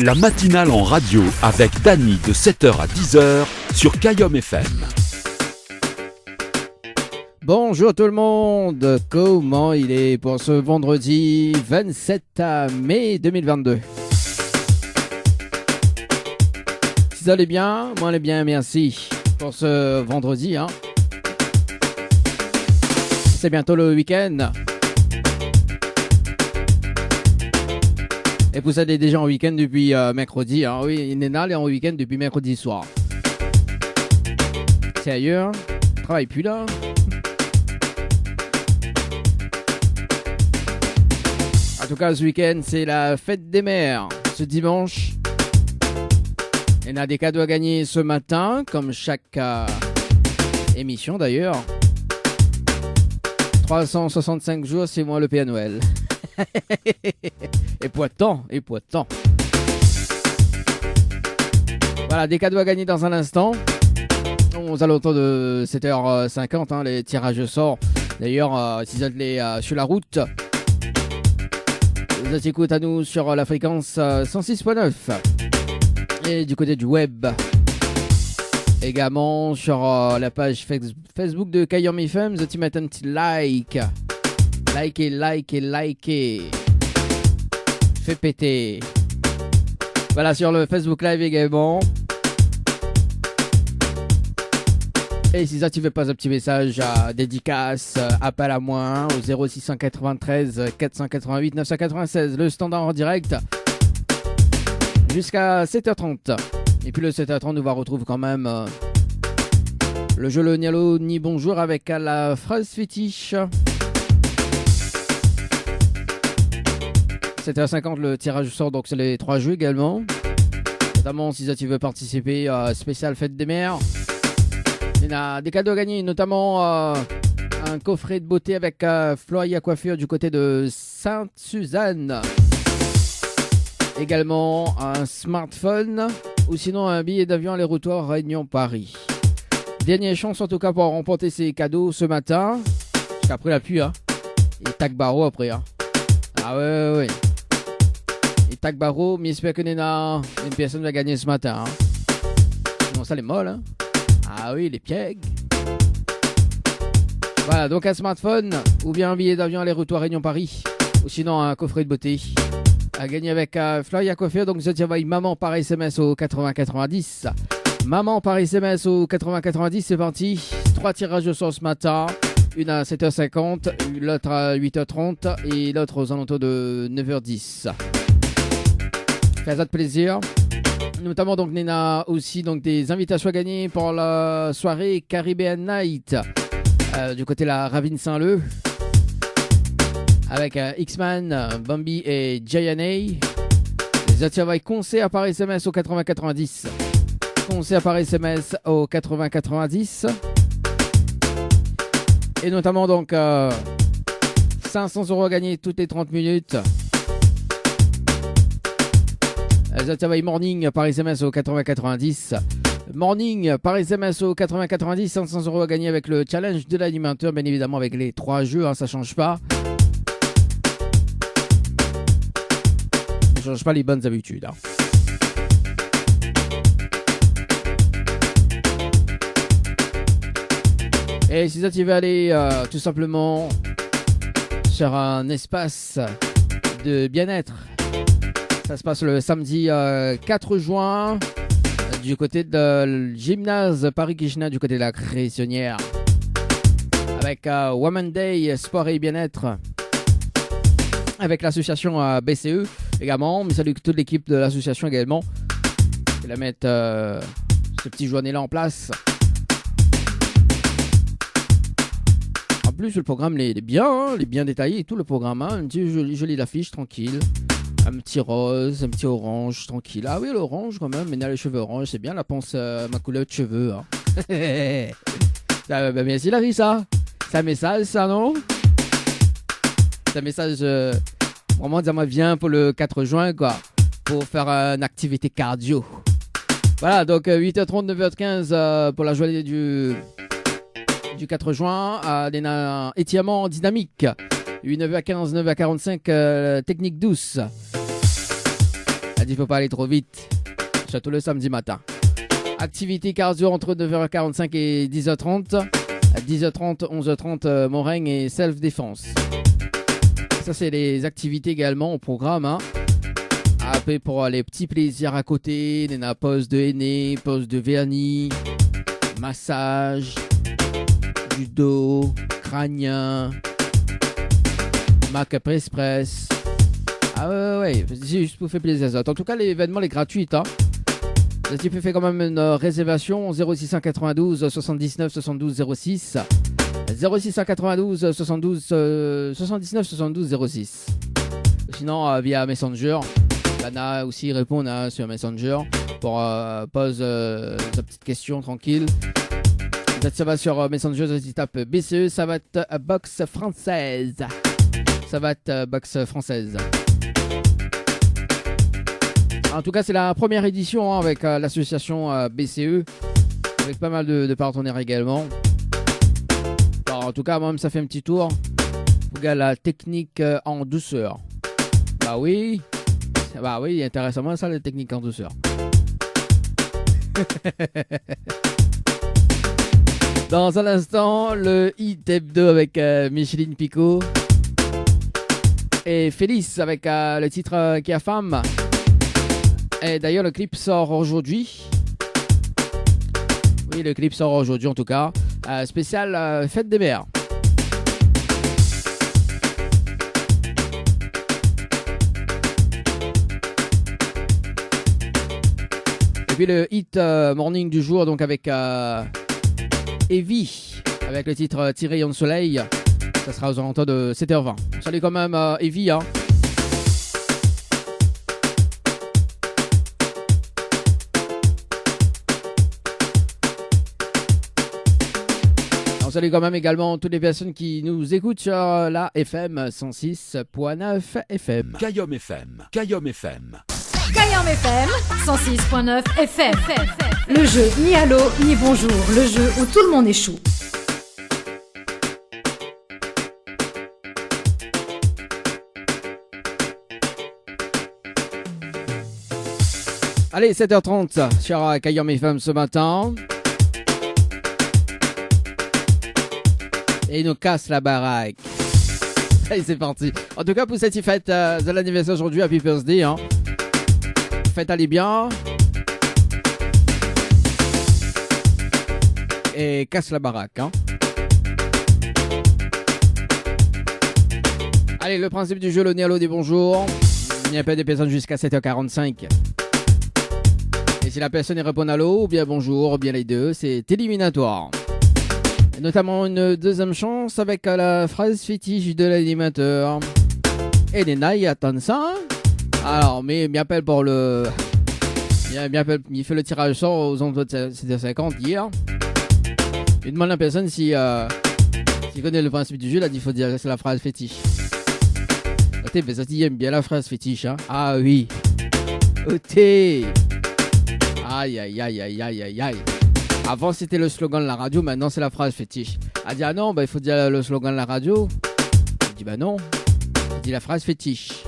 La matinale en radio avec Dany de 7h à 10h sur Kayom FM. Bonjour tout le monde, comment il est pour ce vendredi 27 mai 2022? Si vous allez bien, moi allez bien, merci pour ce vendredi. C'est bientôt le week-end. Et vous allez déjà en week-end depuis mercredi. Oui, Néna est en week-end depuis mercredi soir. C'est ailleurs, travaille plus là. En tout cas, ce week-end, c'est la fête des mères. Ce dimanche, il y a des cadeaux à gagner ce matin, comme chaque émission d'ailleurs. 365 jours, c'est moi le Père Noël. Et poitant. Voilà, des cadeaux à gagner dans un instant. Aux alentours de 7h50, les tirages sortent. D'ailleurs, si vous êtes sur la route, vous êtes écoute à nous sur la fréquence 106.9. Et du côté du web, également sur la page Facebook de Kayom FM, vous mettez un petit like. Likez. Fait péter. Voilà, sur le Facebook Live également. Et si ça, tu veux pas un petit message à dédicace, appel à moi au 0693 488 996, le standard en direct, jusqu'à 7h30. Et puis le 7h30, nous va retrouver quand même le jeu Le Nialo ni Bonjour avec la phrase fétiche. 7h50, le tirage sort, donc c'est les 3 jeux également. Notamment si tu veux participer à spécial fête des mères. Il y a des cadeaux à gagner, notamment un coffret de beauté avec Floria Coiffure du côté de Sainte-Suzanne. Également un smartphone ou sinon un billet d'avion aller-retour Réunion-Paris. Dernière chance en tout cas pour remporter ces cadeaux ce matin. Après la pluie, Et tac barreau après, Ah ouais. Et tac barreau, mais j'espère que une personne va gagner ce matin, Sinon ça les molle, Ah oui, les pièges. Voilà, donc un smartphone ou bien un billet d'avion aller-retour Réunion-Paris. Ou sinon un coffret de beauté à gagner avec Floria Coiffure. Donc je t'envoie maman par SMS au 8090. Maman par SMS au 8090, c'est parti. 3 tirages au sort ce matin. Une à 7h50, l'autre à 8h30 et l'autre aux alentours de 9h10. Fais-ça de plaisir. Notamment donc Néna aussi donc des invitations à gagner pour la soirée Caribbean Night du côté de la Ravine Saint-Leu avec X-Man, Bambi et J&A. Les attirails concert par SMS au 8090. Concert par SMS au 8090. Et notamment donc 500 € à gagner toutes les 30 minutes. Les morning par SMS au 8090. Morning par SMS au 8090. 500 € à gagner avec le challenge de l'animateur. Bien évidemment avec les 3 jeux, ça change pas. Ça change pas les bonnes habitudes. Et si ça tu veux aller tout simplement sur un espace de bien-être. Ça se passe le samedi 4 juin du côté de gymnase Paris-Kishna, du côté de la Créationnière. Avec Women Day, Sport et Bien-être. Avec l'association BCE également. Mais salut toute l'équipe de l'association également. Je vais la mettre ce petit journée-là en place. En plus, le programme est bien, il est bien détaillé et tout le programme. Un petit joli affiche, tranquille. Un petit rose, un petit orange, tranquille. Ah oui, l'orange quand même, mais les cheveux orange, c'est bien, la pense ma couleur de cheveux. Merci la vie, ça. C'est un message, ça, non? C'est un message, vraiment, ça m'a bien pour le 4 juin, quoi. Pour faire une activité cardio. Voilà, donc 8h30, 9h15 pour la journée du 4 juin à étirement dynamique. 9h15, 9h45, technique douce. Elle dit faut pas aller trop vite. Surtout le samedi matin. Activité cardio entre 9h45 et 10h30. À 10h30, 11h30, Montaigne et self-défense. Ça, c'est les activités également au programme. Hein. Après, pour les petits plaisirs à côté, il y a pause de henné, pause de vernis, massage, judo, crânien, Mac press. Ah ouais, juste pour faire plaisir. En tout cas, l'événement est gratuit. Hein. Tu peux faire quand même une réservation 0692 79 72 06 0692 72 79 72 06. Sinon via Messenger, Lana aussi répond sur Messenger pour pose sa petite question tranquille. Ça va sur Messenger, tu tapes BCE, ça va être box française. Ça va être box française. En tout cas, c'est la première édition avec l'association BCE, avec pas mal de partenaires également. Alors, en tout cas, moi-même, ça fait un petit tour. Regarde la technique en douceur. Bah oui, intéressant ça, la technique en douceur. Dans un instant, le hit hebdo avec Micheline Picot et Félix avec le titre Qui a femme. Et d'ailleurs, le clip sort aujourd'hui. Oui, le clip sort aujourd'hui en tout cas. Spécial Fête des Mères. Et puis le hit morning du jour, donc avec Evie, avec le titre Tiré rayon de soleil. Ça sera aux alentours de 7h20. Salut quand même Evie, hein. Salut quand même également toutes les personnes qui nous écoutent sur la FM 106.9 FM. Cayum FM. Cayum FM. Cayum FM 106.9 FM. Le jeu ni allô ni bonjour. Le jeu où tout le monde échoue. Allez, 7h30 sur Cayum FM ce matin. Et il nous casse la baraque. Allez, c'est parti. En tout cas, pour cette fête de l'anniversaire aujourd'hui, Happy Birthday. Hein. Fête allez bien. Et casse la baraque. Hein. Allez, le principe du jeu, le Nialo des bonjours. Il n'y a pas des personnes jusqu'à 7h45. Et si la personne répond allô, ou bien bonjour, ou bien les deux, c'est éliminatoire. Notamment une deuxième chance avec la phrase fétiche de l'animateur. Et les nailles attendent ça. Alors, mais il m'appelle pour le... Il fait le tirage au sort aux alentours de 7h50 hier. Il demande à la personne s'il connaît le principe du jeu. Il a dit qu'il faut dire que c'est la phrase fétiche. Oté, mais ça il aime bien la phrase fétiche. Hein? Ah oui. Oté. Aïe, aïe, aïe, aïe, aïe, aïe, aïe. Avant c'était le slogan de la radio, maintenant c'est la phrase fétiche. Elle dit ah non, il faut dire le slogan de la radio. Je dis bah non, je dis la phrase fétiche.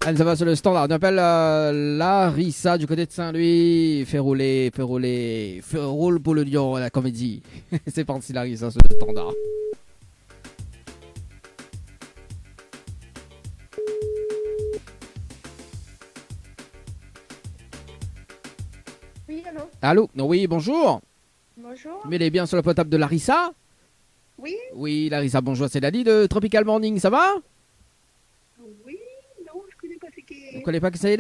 Allez, ça va sur le standard. On appelle Larissa du côté de Saint-Louis. Fait rouler. Fait roule pour le lion, la comédie. C'est parti, Larissa sur le standard. Oui, allô? Allô? Non, oui, bonjour. Bonjour. Mais elle est bien sur le potable de Larissa? Oui? Oui, Larissa, bonjour. C'est Dali de Tropical Morning, ça va? Oui, non, je connais pas ce qui est. Vous connaissez pas qui ça est?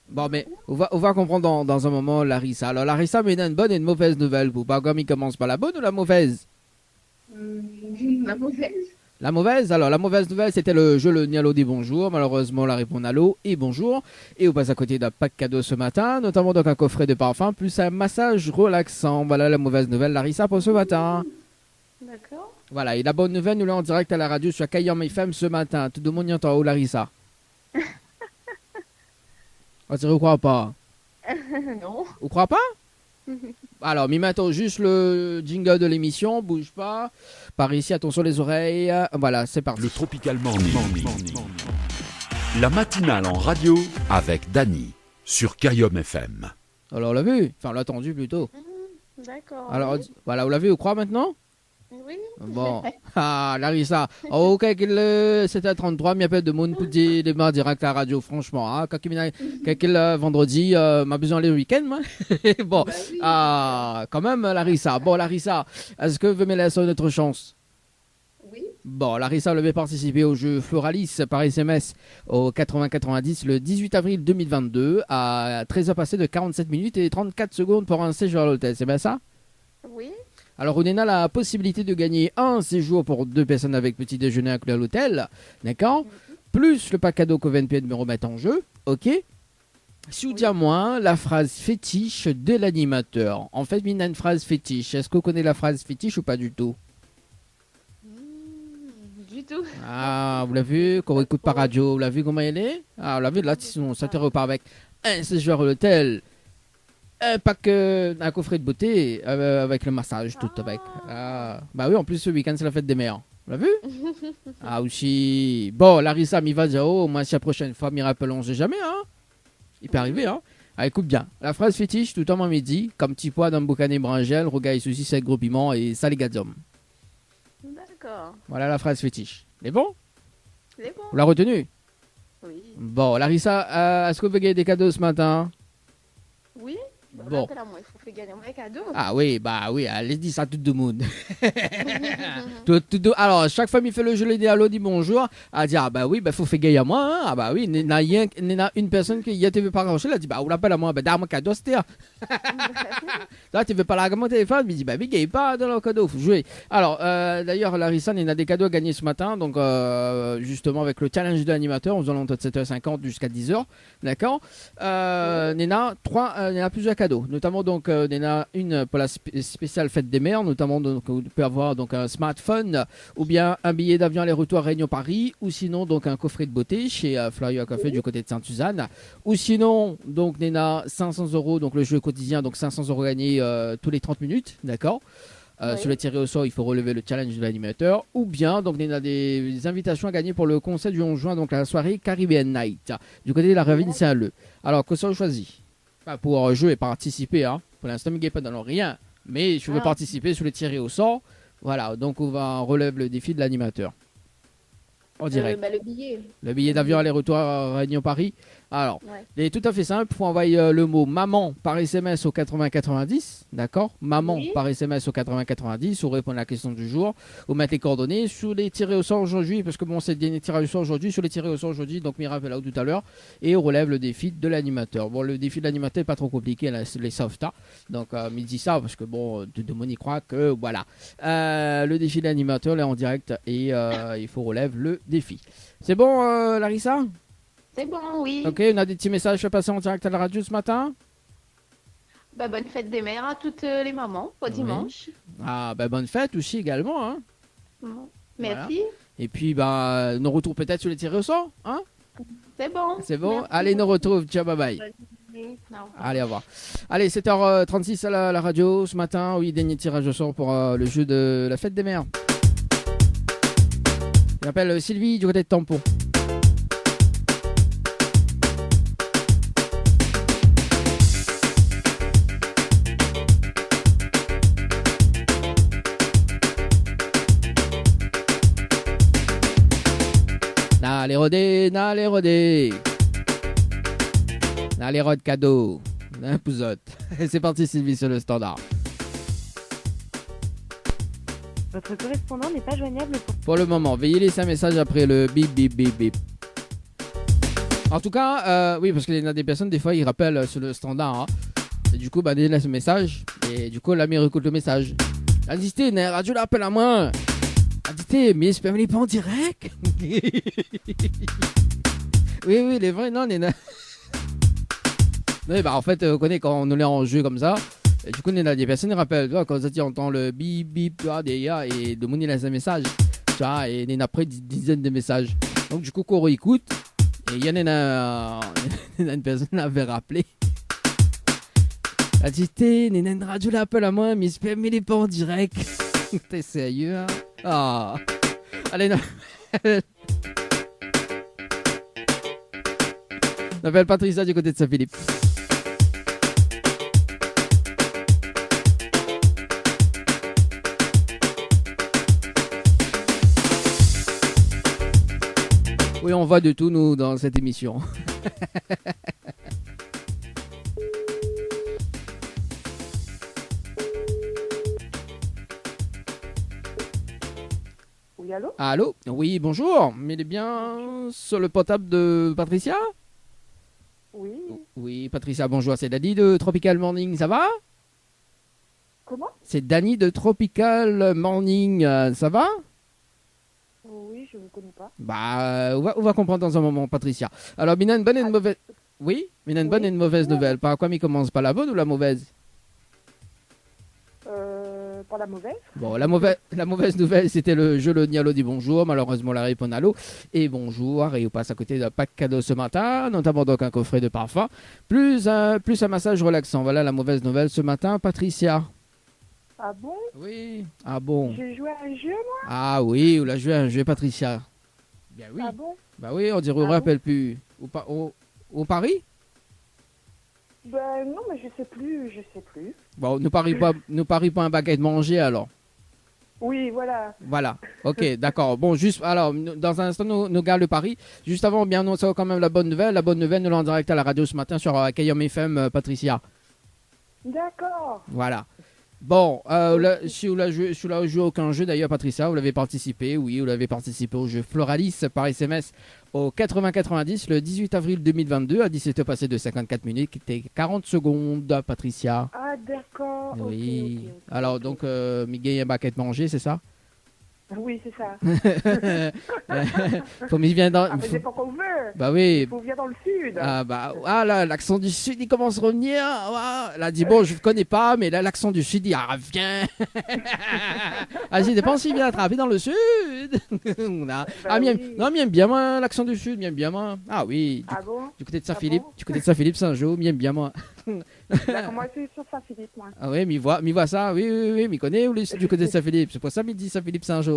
Bon, mais on va comprendre dans un moment, Larissa. Alors, Larissa m'a une bonne et une mauvaise nouvelle. Vous, par comme il commence par la bonne ou la mauvaise? La mauvaise. La mauvaise? Alors, la mauvaise nouvelle, c'était le jeu Le Nialo des bonjours. Malheureusement, la réponse allô et bonjour. Et on passe à côté d'un pack cadeau ce matin, notamment donc un coffret de parfum, plus un massage relaxant. Voilà la mauvaise nouvelle, Larissa, pour ce matin. D'accord. Voilà, et la bonne nouvelle, nous l'avons en direct à la radio sur Kayam FM ce matin. Tout le monde y entend, Larissa. Vous croyez pas? Non. Vous croyez pas? Alors, mais maintenant, juste le jingle de l'émission, bouge pas. Par ici, attention les oreilles. Voilà, c'est parti. Le Tropical Morning. La matinale en radio avec Dany sur Kayom FM. Alors, on l'a vu. Enfin, on l'a entendu plutôt. D'accord. Alors, voilà, vous l'avez, vous croyez maintenant? Oui. Bon. Ah, Larissa. Oh, ok, c'était à 33, mais appelle de monde pour dire les mains direct à la radio, franchement. Hein, quand il vendredi, m'a besoin les week-ends, moi. Bon. Bah oui. Ah, quand même, Larissa. Bon, Larissa, est-ce que vous me laissez une autre chance? Oui. Bon, Larissa devait participer au jeu Floralis par SMS au 80-90 le 18 avril 2022 à 13h passées de 47 minutes et 34 secondes pour un séjour à l'hôtel. C'est bien ça? Oui. Alors, on a la possibilité de gagner un séjour pour 2 personnes avec petit déjeuner inclus à l'hôtel. D'accord? Plus le pack cadeau que VNP me remet en jeu. Ok? Si vous dites à moi la phrase fétiche de l'animateur. En fait, il y a une phrase fétiche. Est-ce que vous connaissez la phrase fétiche ou pas du tout? Du tout. Ah, vous l'avez vu, quand on écoute par radio, vous l'avez vu comment elle est? Ah, vous l'avez vu, là, sinon, ça te repart avec un séjour à l'hôtel, un pack, un coffret de beauté, avec le massage, tout avec. Ah, bah oui, en plus, ce week-end, c'est la fête des mères. Vous l'avez vu? Ah, aussi. Bon, Larissa, m'y va dire, oh, moi, si la prochaine fois, m'y rappelons, j'ai jamais, hein? Il peut arriver, hein? Ah, écoute bien. La phrase fétiche, tout en midi, comme petit pois dans le boucané brangel, regaille ceci, c'est gros piment et salé gazom. D'accord. Voilà la phrase fétiche. C'est bon? C'est bon. Vous l'avez retenu? Oui. Bon, Larissa, est-ce que vous avez gagné des cadeaux ce matin? Oui. Bon. Rappelle-moi, il faut faire gagner un cadeau. Ah oui, bah oui, allez, dis ça à tout le monde. Alors, chaque fois qu'il fait le jeu, les dialogues, dit bonjour, elle dit, ah bah oui, bah faut faire gagner à moi, hein. Ah bah oui, il y a une personne qui y a TV par elle a dit, bah on l'appelle à moi, bah dans mon cadeau, c'était. Là, tu veux pas la mon téléphone, il dit, bah oui, gagne pas dans le cadeau, faut jouer. Alors, d'ailleurs, Larissa, il y a des cadeaux à gagner ce matin, donc justement avec le challenge de l'animateur, aux alentours de 7h50 jusqu'à 10h, d'accord. Il y a plusieurs cadeaux, notamment donc il y en a une pour la spéciale fête des mères, notamment donc vous pouvez avoir donc un smartphone ou bien un billet d'avion aller-retour à Réunion Paris, ou sinon donc un coffret de beauté chez Flyer Café du côté de Sainte-Suzanne, ou sinon donc il y en a 500 €, donc le jeu quotidien, donc 500 € gagnés tous les 30 minutes, d'accord. Oui. Sur le tiré au sort, il faut relever le challenge de l'animateur, ou bien donc il y a des invitations à gagner pour le concert du 11 juin, donc la soirée Caribbean Night du côté de la Ravine Saint-Leu. Alors que ça choisit pas pour jouer et participer, hein. Pour l'instant, il n'y a pas dans rien, mais je veux participer sur le tiré au sort. Voilà, donc on va relever le défi de l'animateur en direct. Le billet. Le billet d'avion aller-retour à Réunion Paris. Alors, Ouais. il est tout à fait simple. Il faut envoyer le mot maman par SMS au 8090. D'accord? Maman Oui. par SMS au 8090. Ou répondre à la question du jour. Ou mettre les coordonnées sur les tirés au sort aujourd'hui. Parce que bon, c'est des tirés au sort aujourd'hui. Sur les tirés au sort aujourd'hui. Donc, Miracle là tout à l'heure. Et on relève le défi de l'animateur. Bon, le défi de l'animateur n'est pas trop compliqué. Là, les soft. Donc, il dit ça parce que bon, tout le monde y croit que voilà. Le défi de l'animateur, là en direct. Et il faut relève le défi. C'est bon, Larissa? C'est bon, oui. Ok, on a des petits messages à passer en direct à la radio ce matin. Bah, bonne fête des mères à toutes les mamans au dimanche. Ah, bah bonne fête aussi également. Hein. Bon. Merci. Et puis, bah, nos retours peut-être sur les tirés au sort. Hein. C'est bon. C'est bon. Merci. Allez, nos retours. Ciao, bye bye. Oui. Non. Allez, au revoir. Allez, 7h36 à la radio ce matin. Oui, dernier tirage au sort pour le jeu de la fête des mères. J'appelle Sylvie du côté de Tampon. N'allez rodé, n'allez rodé. N'allez rod cadeau. Un pouzotte. C'est parti Sylvie sur le standard. Votre correspondant n'est pas joignable Pour le moment, veuillez laisser un message après le bip bip bip bip. En tout cas, oui, parce qu'il y en a des personnes, des fois, ils rappellent sur le standard. Hein. Et du coup, bah, ils laissent un message. Et du coup, la mère écoute le message. Assistez, la radio l'appelle à moi. Assistez, mais je peux me les pas en direct. Oui, les vrais, non, les. Oui, bah en fait, on connaît quand on nous les en jeu comme ça. Et du coup, il y a des personnes qui rappellent, tu vois, quand tu entends le bip bip, tu vois, des gars, et de il laisse un message, tu vois, et il y en a après des dizaines de messages. Donc, du coup, qu'on écoute, et il y en a une personne qui avait rappelé. Elle dit, t'es, il y a une radio là, appelle à moi, mais il est pas en direct. T'es sérieux, hein? Ah. Allez, non. On appelle Patricia du côté de Saint-Philippe. Oui, on voit de tout, nous, dans cette émission. Oui, allô? Allô? Oui, bonjour. Mais il est bien sur le portable de Patricia? Oui. Oui, Patricia, bonjour. C'est Dani de Tropical Morning, ça va? Comment? C'est Dani de Tropical Morning, ça va? Oui, je vous connais pas. Bah, on va comprendre dans un moment, Patricia. Alors, il y a une bonne et une mauvaise... Oui? Il y a une bonne et une mauvaise nouvelle. Par quoi il commence? Pas la bonne ou la mauvaise? Pas la mauvaise. Bon, la mauvaise nouvelle, c'était le jeu Le Nialo dit bonjour. Malheureusement, la réponse à l'eau. Et bonjour. Et on passe à côté d'un pack cadeau ce matin, notamment donc un coffret de parfum, plus un massage relaxant. Voilà la mauvaise nouvelle ce matin, Patricia. Ah bon? Oui. Ah bon? J'ai joué à un jeu, moi? Ah oui, on a joué à un jeu, Patricia. Bien oui. Ah bon? Bah oui, on dirait, on ne Ah rappelle plus. Au Paris? Ben non, mais je sais plus. Bon, ne parie pas un baguette manger alors. Oui, voilà. Voilà, ok, d'accord. Bon, juste, alors, dans un instant, nous garde le pari. Juste avant, bien annoncer quand même la bonne nouvelle. La bonne nouvelle, nous l'avons en direct à la radio ce matin sur Kayom FM, Patricia. D'accord. Voilà. Bon, si vous l'avez joué aucun jeu, d'ailleurs, Patricia, vous l'avez participé. Oui, vous l'avez participé au jeu Floralis par SMS au 80-90 le 18 avril 2022 à 17h passé de 54 minutes et 40 secondes, Patricia. Ah d'accord. Oui. Ok. Alors, donc, Miguel et baguette manger, c'est ça? Oui, c'est ça. Faut m'y vient dans. Ah, mais c'est pas qu'on veut. Bah oui. Il faut venir dans le sud. Ah bah là, l'accent du sud il commence à revenir. Ah, elle a dit bon, je ne connais pas, mais là l'accent du sud il revient. Ah, j'ai dépend s'il vient attraper dans le sud. Non, mais bien moi l'accent du sud, bien moi. Ah oui. Ah bon? Du côté de Saint-Philippe, Saint-Jean, bien moi. D'accord, moi je suis sur Saint-Philippe, moi. Ah oui, m'y voit ça, oui, m'y connaît du côté de Saint-Philippe. C'est pour ça qu'il dit Saint-Philippe Saint-Jean.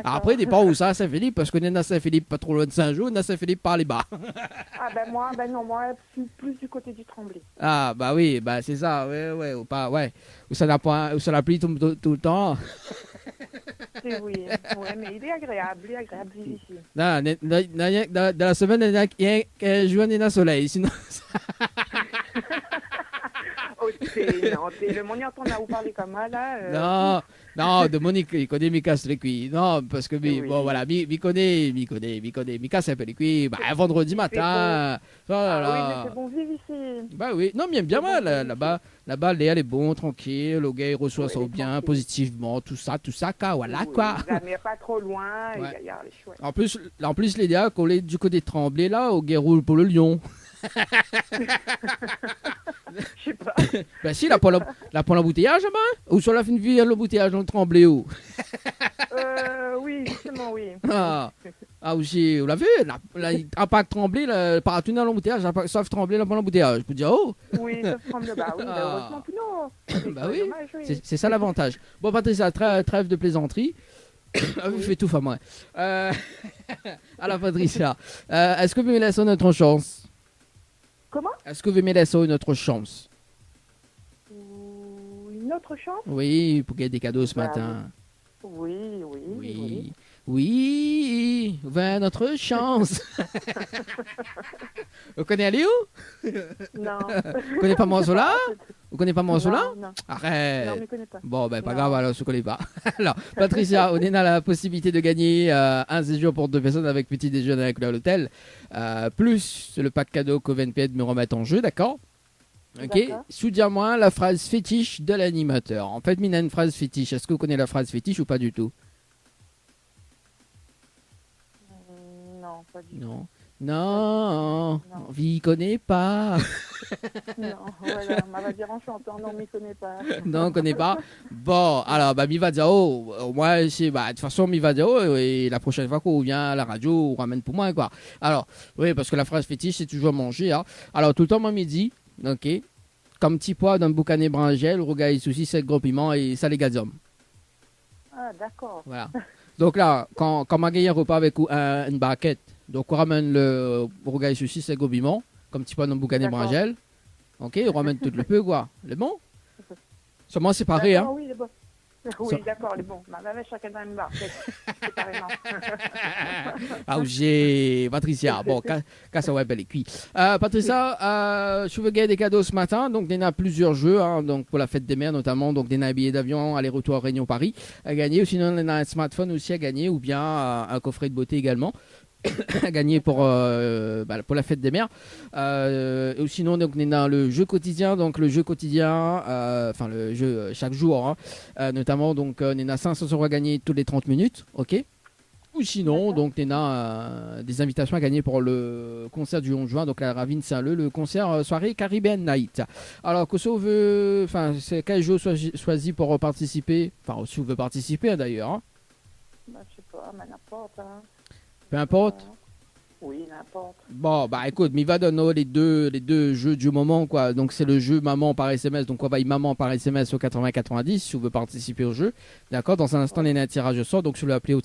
Après, il dépend où ça, Saint-Philippe, parce qu'on est à Saint-Philippe, pas trop loin de Saint-Jean, on est à Saint-Philippe par les bas. Ah moi je suis plus du côté du Tremblay. Ah bah oui, bah c'est ça, ouais, ou pas, ouais. Où ça la pluie tout le temps. Oui, mais il est agréable vivre ici. Non, dans la semaine, il y a un jour, il y a un soleil, sinon... Le Monier, on a vous parlé comme ça, là. Non, de Monique, il connaît Mika sur les cuits. Non, parce que, bon, voilà, il connaît, Mika, c'est un peu les cuits. Bah, vendredi matin. Bon. Oui, mais c'est bon vivre ici. Bah oui, non, bien moi, là-bas, Léa, elle est bon, tranquille, le gars, il reçoit ça bien, positivement, tout ça, voilà, quoi. Mais pas trop loin, Ouais. il y a les chouettes. En plus, Léa, qu'on est du côté de Tremblay, là, au Guéroule pour le Lion. Je sais pas. Ben si, la pour l'embouteillage, ou sur la fin de vie, l'embouteillage dans le Tremblay, où? Oui, justement, oui. Ah aussi, vous l'avez vu, la pas Tremblay, par tout dans l'embouteillage, sauf Tremblay, là, pour l'embouteillage. Je peux dire, oh! Oui, ça se tremble, bah oui, heureusement que non. Bah oui, dommage, oui. c'est ça l'avantage. Bon, Patricia, trêve de plaisanterie. Je fais tout, enfin, moi. Alors, Patricia, est-ce que vous me laissez notre chance? Comment? Est-ce que vous me laissez une autre chance? Une autre chance? Oui, pour gagner des cadeaux ce matin. Oui. Oui, notre chance. Vous connaissez Léo? Non. Vous connaissez pas Mansola? Vous connaissez pas Mansola? Non. Arrête. Non, je ne connais pas. Bon, ben pas Non. grave, alors je ne connais pas. Alors, Patricia, on est dans la possibilité de gagner un séjour pour 2 personnes avec petit déjeuner avec l'hôtel, plus le pack cadeau qu'OvenPay me remettre en jeu, d'accord? Ok. D'accord. Soutiens-moi la phrase fétiche de l'animateur. En fait, Mina, une phrase fétiche. Est-ce que vous connaissez la phrase fétiche ou pas du tout? Non, pas du tout. Non, on ne connaît pas. Non, voilà, on va dire en chantant, non, mais il connaît pas. Non, on ne connaît pas. Bon, alors, bah, Mivadiao, moi, bah, de toute façon, Mivadiao, et la prochaine fois qu'on vient à la radio, on ramène pour moi, quoi. Alors, oui, parce que la phrase fétiche, c'est toujours manger, hein. Alors, tout le temps, moi, midi, ok, comme petit pois d'un boucané brangel, rougail, souci, 7 gros piments et salé gazum. Ah, d'accord. Voilà. Donc là, quand on a gagné un repas avec une barquette, donc on ramène le rougail, souci, 7 gros piments, comme petit pois d'un boucané D'accord. brangel. Ok, on ramène tout le peu, quoi. C'est bon? Seulement séparé, hein. D'accord, oui, il est bon. Oui, d'accord, il est bon. Ma maman, chacun dans une barre, séparément. Ah, j'ai Patricia. Bon, quand ça va belle cuit. Patricia, je veux gagner des cadeaux ce matin. Donc, il y en a plusieurs jeux, hein, donc pour la fête des mères notamment. Donc, il y en a un billet d'avion aller-retour à Réunion Paris à gagner. Ou sinon, il y en a un smartphone aussi à gagner, ou bien un coffret de beauté également. À gagner pour la fête des mères. Ou sinon, donc, on est dans le jeu quotidien. Donc, le jeu quotidien, enfin, le jeu chaque jour, hein, notamment, donc, on est à 500 € à gagner toutes les 30 minutes. OK? Ou sinon, donc, on a des invitations à gagner pour le concert du 11 juin, donc, à la Ravine Saint-Leu, le concert soirée Caribbean Night. Alors, que si on veut, enfin, c'est quel jeu choisi pour participer? Enfin, si on veut participer, hein, d'ailleurs. Hein. Bah, je sais pas, mais n'importe. Hein. Peu importe. Oui, n'importe. Bon, bah écoute, mais il va donner les deux jeux du moment, quoi. Donc c'est le jeu maman par SMS, donc on va y maman par SMS au 80-90 si vous voulez participer au jeu. D'accord, dans un instant, il y a un tirage au sort, donc je l'ai appelé,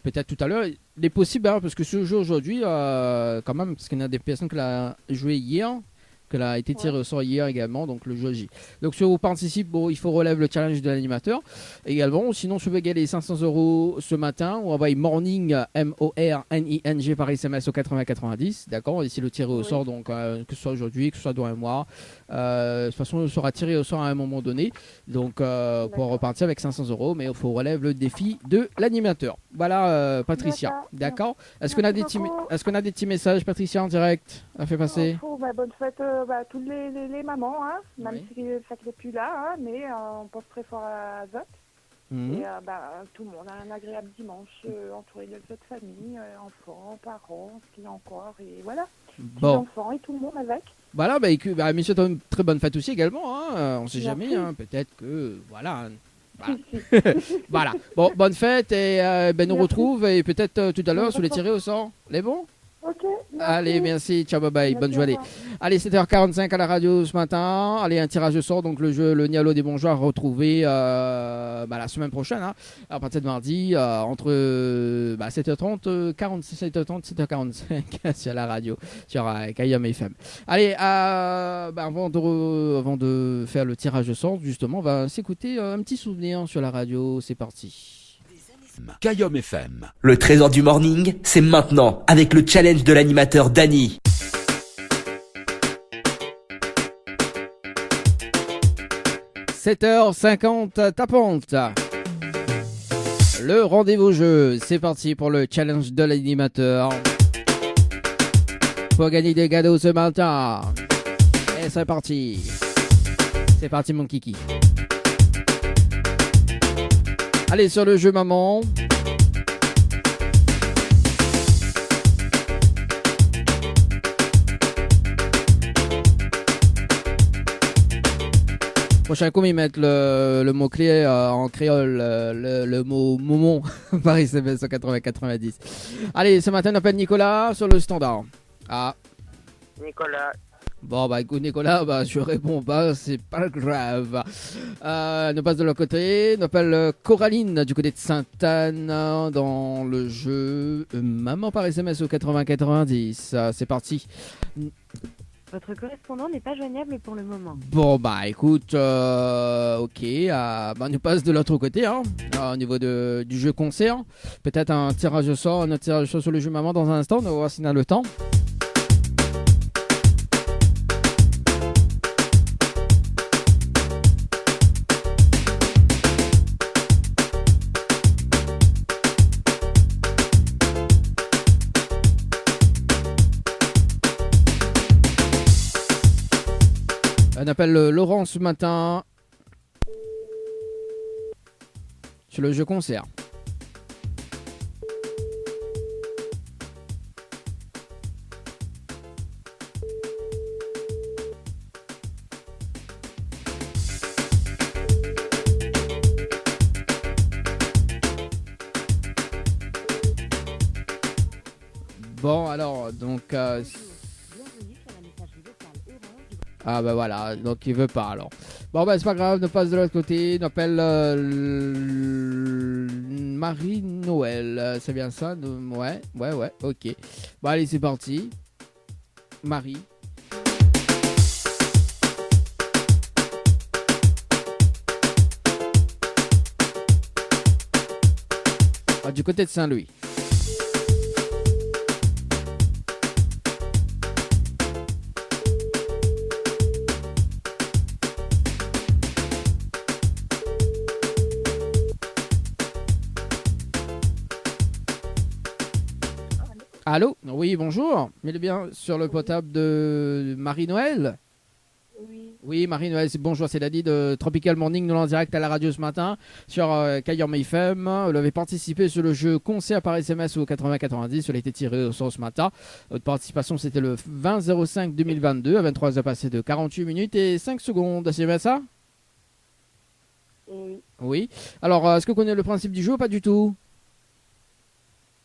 peut-être tout à l'heure. Il est possible, hein, parce que ce jeu aujourd'hui, quand même, parce qu'il y en a des personnes qui l'ont joué hier, qu'elle a été tirée au sort hier également, donc le jeu J. Donc si vous participez, bon, il faut relever le challenge de l'animateur également. Sinon, si vous voulez gagner les 500 € ce matin, on envoie morning, MORNING par SMS au 80-90, d'accord. Ici le tiré au sort, donc que ce soit aujourd'hui, que ce soit dans un mois. De toute façon, il sera tiré au sort à un moment donné, donc pour repartir avec 500 €, mais il faut relever le défi de l'animateur. Voilà, Patricia, d'accord. Est-ce qu'on a des petits messages, Patricia, en direct à faire passer? Bonne fête à toutes les mamans, hein, même si ça n'est plus là, hein, mais on pense très fort à Zot. Et tout le monde a un agréable dimanche entouré de votre famille, enfants, parents, ce qu'il y a encore, et voilà. Bon. Enfants et tout le monde avec. Voilà, messieurs, une très bonne fête aussi également, hein, on ne sait jamais, hein, peut-être que, voilà. Voilà. Bon, bonne fête et nous retrouve et peut-être tout à l'heure sur les tirés au sort. Les bons? Ok. Allez, merci, ciao, bye bye, bonne journée. Allez, 7h45 à la radio ce matin. Allez, un tirage au sort, donc le jeu, le Nialo des bons joueurs, retrouvé la semaine prochaine, hein, à partir de mardi, entre 7h30, 7h45 sur la radio, sur Kayam FM. Allez, avant de faire le tirage au sort, justement, on va s'écouter un petit souvenir sur la radio. C'est parti. Kayom FM. Le trésor du morning, c'est maintenant avec le challenge de l'animateur Dany. « 7h50 tapante. Le rendez-vous jeu, c'est parti pour le challenge de l'animateur. Pour gagner des cadeaux ce matin. Et c'est parti. C'est parti mon kiki. Allez sur le jeu maman. Prochain coup, ils mettent le mot-clé en créole, le mot momon par SMS au 80-90. Allez, ce matin, on appelle Nicolas sur le standard. Ah. Nicolas. Bon, écoute, Nicolas, je réponds pas, c'est pas grave. On passe de l'autre côté, on appelle Coraline du côté de Sainte-Anne dans le jeu Maman par SMS au 80-90. C'est parti. Votre correspondant n'est pas joignable pour le moment. Bon, écoute, ok, on passe de l'autre côté, hein, au niveau du jeu concert. Peut-être un tirage au sort, sur le jeu Maman dans un instant, on va voir si on a le temps. On appelle Laurent ce matin sur le jeu concert. Bon, alors, donc... Ah bah voilà, donc il veut pas alors. Bon bah c'est pas grave, on passe de l'autre côté, on appelle Marie-Noël, c'est bien ça? Ouais, ok. Bon allez c'est parti. Marie. Ah, du côté de Saint-Louis. Allô? Oui, bonjour. Mais bien sur le potable de Marie-Noël? Oui, Marie-Noël, bonjour, c'est Dadi de Tropical Morning, nous en direct à la radio ce matin sur Kayor FM. Vous avez participé sur le jeu concert par SMS au 80-90, vous a été tiré au sort ce matin. Votre participation, c'était le 20-05-2022 à 23h passé de 48 minutes et 5 secondes. C'est bien ça? Oui. Oui. Alors, est-ce que vous connaissez le principe du jeu ou pas du tout?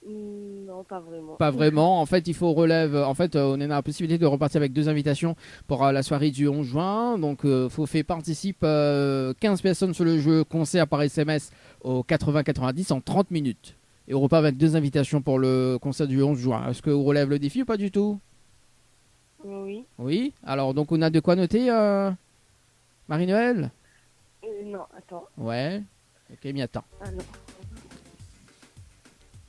Non, pas vraiment. Pas vraiment. En fait, il faut relève. En fait, on a la possibilité de repartir avec 2 invitations pour la soirée du 11 juin. Donc, faut faire participe 15 personnes sur le jeu concert par SMS au 80-90 en 30 minutes. Et on repart avec 2 invitations pour le concert du 11 juin. Est-ce que vous relève le défi ou pas du tout? Oui. Oui. Alors, donc, on a de quoi noter, Marie-Noël? Non, attends. Ouais. Ok, mais attends. Ah non.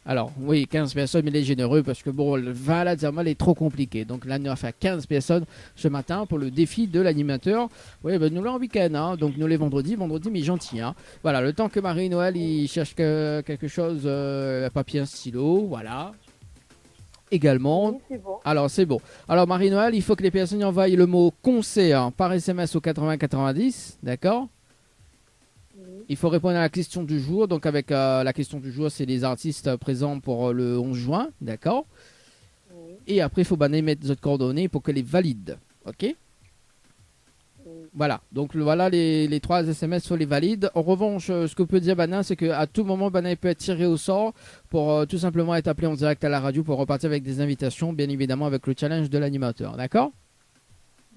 Alors, oui, 15 personnes, mais il est généreux parce que bon, le 20 là, il est trop compliqué. Donc là, nous avons fait 15 personnes ce matin pour le défi de l'animateur. Oui, ben, nous l'avons en week-end, hein, donc nous les vendredis, mais gentil. Hein. Voilà, le temps que Marie-Noël, il cherche quelque chose, papier, un stylo, voilà. Également. Oui, c'est bon. Alors, c'est bon. Alors, Marie-Noël, il faut que les personnes envoient le mot concert par SMS au 80-90, d'accord? Il faut répondre à la question du jour. Donc, avec la question du jour, c'est les artistes présents pour le 11 juin. D'accord? Oui. Et après, il faut mettre votre coordonnées pour qu'elle les valide. OK? Oui. Voilà. Donc, voilà les 3 SMS sur les valides. En revanche, ce que peut dire Bana, c'est qu'à tout moment, Bana peut être tiré au sort pour tout simplement être appelé en direct à la radio pour repartir avec des invitations, bien évidemment, avec le challenge de l'animateur. D'accord?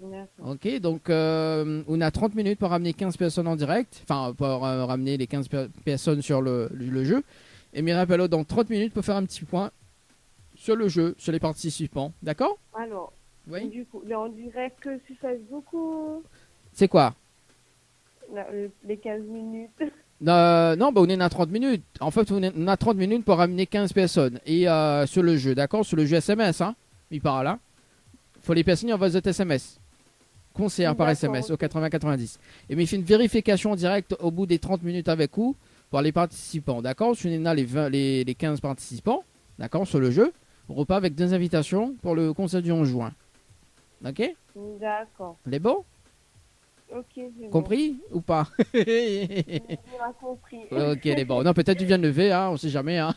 D'accord. Ok, donc on a 30 minutes pour ramener 15 personnes en direct, enfin pour ramener les 15 personnes sur le jeu. Et Mirapello dans 30 minutes pour faire un petit point sur le jeu, sur les participants. D'accord? Alors, oui. Du coup, on dirait que sur Facebook ou... C'est quoi? Les 15 minutes. Non, bah on est à 30 minutes. En fait, on a 30 minutes pour ramener 15 personnes. Et sur le jeu, d'accord? Sur le jeu SMS, hein? Il parle là. Faut les personnes envoient des SMS. Concert par SMS au 80-90. Et mais il fait une vérification en direct au bout des 30 minutes avec vous pour les participants. D'accord? Si on a les 15 participants, d'accord, sur le jeu, on repart avec 2 invitations pour le concert du 11 juin. Ok? D'accord. Les bon? Ok, c'est compris bon. Ou pas? On a compris. Ok, les bon. Non, peut-être tu viens de lever, hein, on sait jamais. Hein.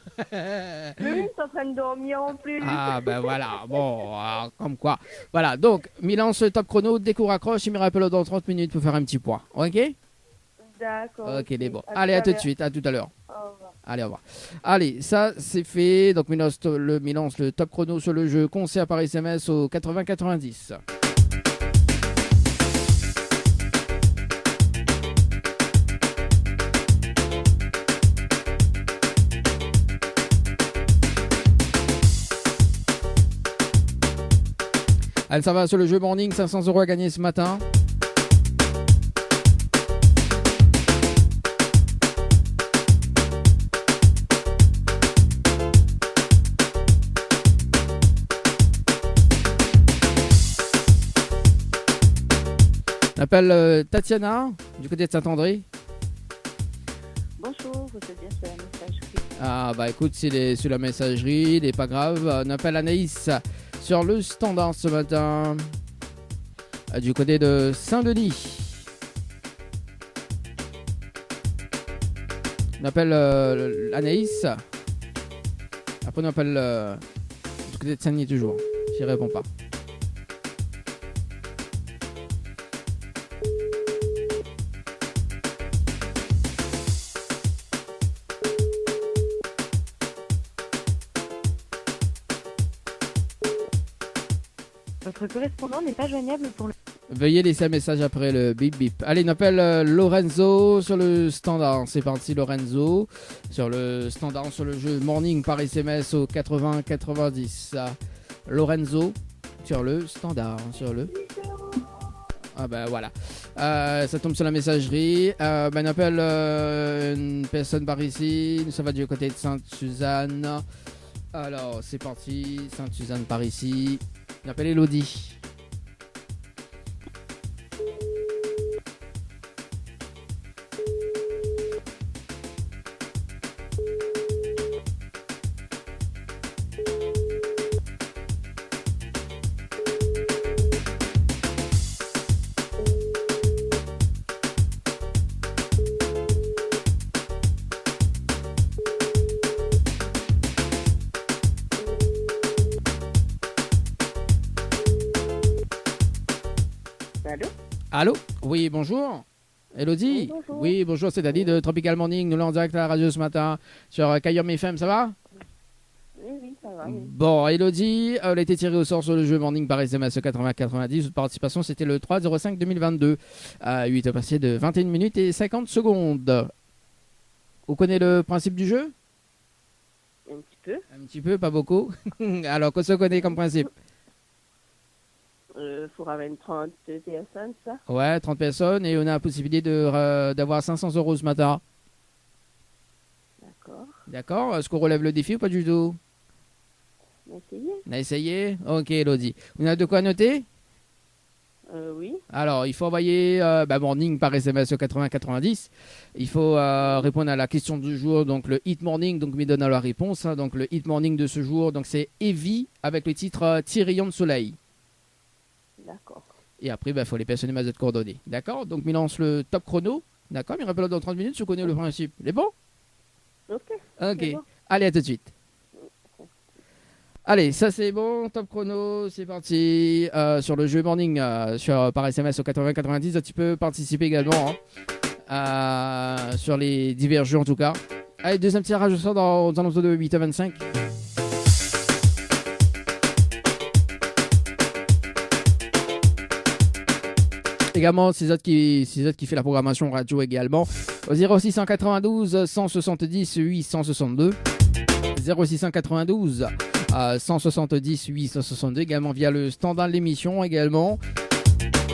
Oui, t'es en train de dormir en plus. Ah, ben voilà. Bon, comme quoi. Voilà, donc, Milan, ce top chrono, dès qu'on raccroche, il me rappelle dans 30 minutes pour faire un petit point. Ok? D'accord. Ok, les bons. Allez, à tout de suite, à tout à l'heure. Au revoir. Allez, au revoir. Allez, ça, c'est fait. Donc, Milan, le top chrono sur le jeu concert par SMS au 80-90. Allez, ça va sur le jeu morning, 500 € à gagner ce matin. On appelle Tatiana, du côté de Saint-André. Bonjour, vous êtes bien sur la messagerie. Ah bah écoute, c'est sur la messagerie, il n'est pas grave. On appelle Anaïs sur le standard ce matin, du côté de Saint-Denis. On appelle Anaïs. Après on appelle du côté de Saint-Denis toujours. J'y réponds pas. Votre correspondant n'est pas joignable pour le... Veuillez laisser un message après le bip bip. Allez, on appelle Lorenzo sur le standard. C'est parti, Lorenzo. Sur le standard, sur le jeu Morning par SMS au 80-90. Lorenzo sur le standard. Sur le... Ah ben voilà. Ça tombe sur la messagerie. On appelle une personne par ici. Ça va du côté de Sainte-Suzanne. Alors, c'est parti. Sainte-Suzanne par ici. On appelle Elodie. Allô? Oui, bonjour. Elodie? Oui, bonjour. Oui, bonjour, c'est Dani de Tropical Morning. Nous l'avons en direct à la radio ce matin sur Kayom FM, ça va? Oui, ça va. Oui. Bon, Elodie, elle a été tirée au sort sur le jeu Morning par SMS 80-90. Votre participation, c'était le 3-05-2022. À 8 passé de 21 minutes et 50 secondes. Vous connaissez le principe du jeu? Un petit peu. Un petit peu, pas beaucoup. Alors, qu'est-ce qu'on connaît comme principe? Faut avoir une 30 personnes, ça. Ouais, 30 personnes et on a la possibilité d'avoir 500 € ce matin. D'accord. D'accord? Est-ce qu'on relève le défi ou pas du tout? On va essayer. On a essayé? Ok, Elodie. Vous avez de quoi noter? Oui. Alors, il faut envoyer Morning par SMS au 80-90. Il faut répondre à la question du jour, donc le Hit Morning, donc me donne la réponse. Hein, donc le Hit Morning de ce jour, donc c'est Evie avec le titre Tirillon de soleil. D'accord. Et après, il faut les personnes à autres coordonnées. D'accord? Donc, il lance le top chrono. D'accord? Il rappelle dans 30 minutes, je connais le principe. C'est bon? Ok. Ok. C'est bon. Allez, à tout de suite. Allez, ça c'est bon, top chrono, c'est parti. Sur le jeu Morning, par SMS au 80-90, tu peux participer également sur les divers jeux en tout cas. Allez, deuxième tirage au sort dans l'entre de 8h25. Également, c'est autres qui fait la programmation radio également. Au 0692 170 862. 0692 170 862. Également via le standard de l'émission également.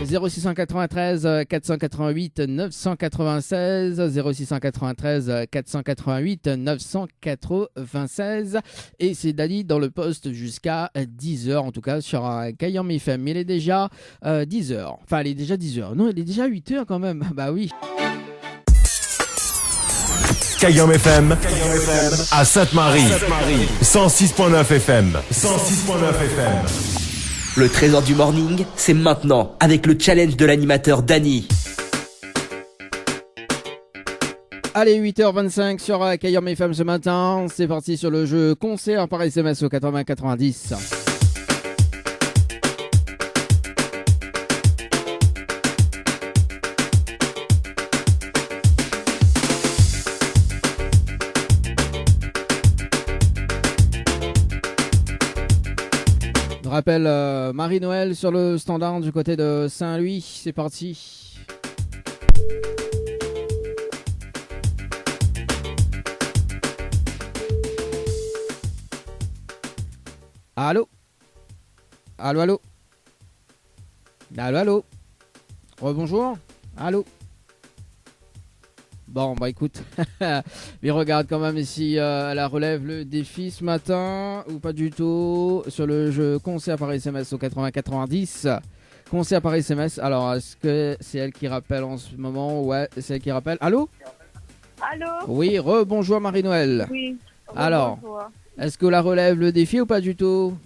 0693 488 996 0693 488 996 et c'est Dani dans le poste jusqu'à 10h en tout cas sur Kayom FM. Il est déjà 10h. Enfin, il est déjà 10h. Non, il est déjà 8h quand même. Bah oui. Kayom FM à Sainte-Marie 106.9 FM 106.9 FM. Le trésor du morning, c'est maintenant avec le challenge de l'animateur Dani. Allez, 8h25 sur Kayom FM ce matin. C'est parti sur le jeu concert par SMS au 80-90. Je rappelle Marie-Noël sur le standard du côté de Saint-Louis. C'est parti. Allô? Allô, allô? Allô, allô? Rebonjour? Allô? Bon, bah écoute, mais regarde quand même si elle relève le défi ce matin ou pas du tout sur le jeu concert par SMS au 80-90. Concert par SMS, alors est-ce que c'est elle qui rappelle en ce moment? Ouais, c'est elle qui rappelle. Allô? Allô? Oui, rebonjour Marie-Noël. Oui. Alors, Bonjour. est-ce que la relève le défi ou pas du tout?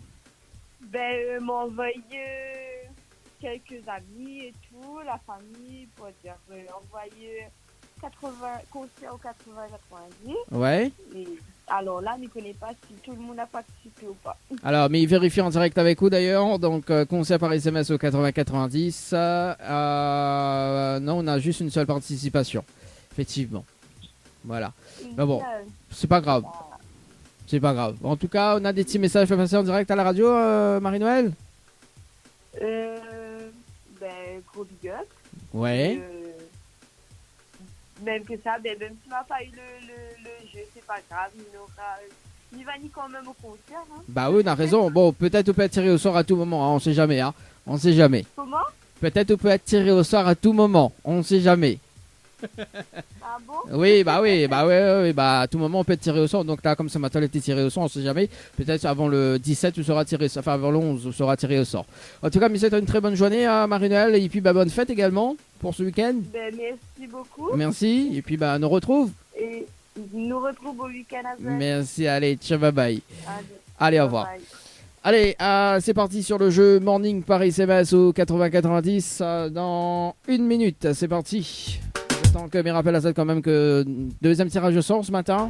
Ben, m'ont envoyé quelques amis et tout, la famille, pour dire, envoyer 80 concerts au 80-90. Ouais. Et alors là, je ne connais pas si tout le monde a participé ou pas. Alors, mais il vérifie en direct avec vous d'ailleurs. Donc, concert par SMS au 80-90. Non, on a juste une seule participation. Effectivement. Voilà. Mais bon, c'est pas grave. C'est pas grave. En tout cas, on a des petits messages à passer en direct à la radio, Marie-Noël? Gros big up. Ouais. Même que ça, même s'il n'a pas eu le jeu, c'est pas grave, il va ni quand même au concert. Hein. Bah oui, on a raison. Bon, peut-être on peut être tiré au sort à tout moment, hein, on sait jamais. Hein. On sait jamais. Comment? Peut-être on peut être tiré au sort à tout moment, on sait jamais. Ah bon? Oui, bah à tout moment on peut être tiré au sort. Donc là, comme ce matin, on était tiré au sort, on sait jamais. Peut-être avant le 17, tu seras tiré, enfin avant le 11, tu seras tiré au sort. En tout cas, mais c'était une très bonne journée à Marie-Noël et puis bonne fête également pour ce week-end. Merci beaucoup. Merci, et puis on nous retrouve. Et nous retrouve au week-end avec. Merci, allez, ciao, bye bye. Allez, au revoir. Allez, c'est parti sur le jeu Morning par SMS au 80-90 dans 1 minute. C'est parti. J'attends que mes rappels à ça quand même que deuxième tirage au sort ce matin.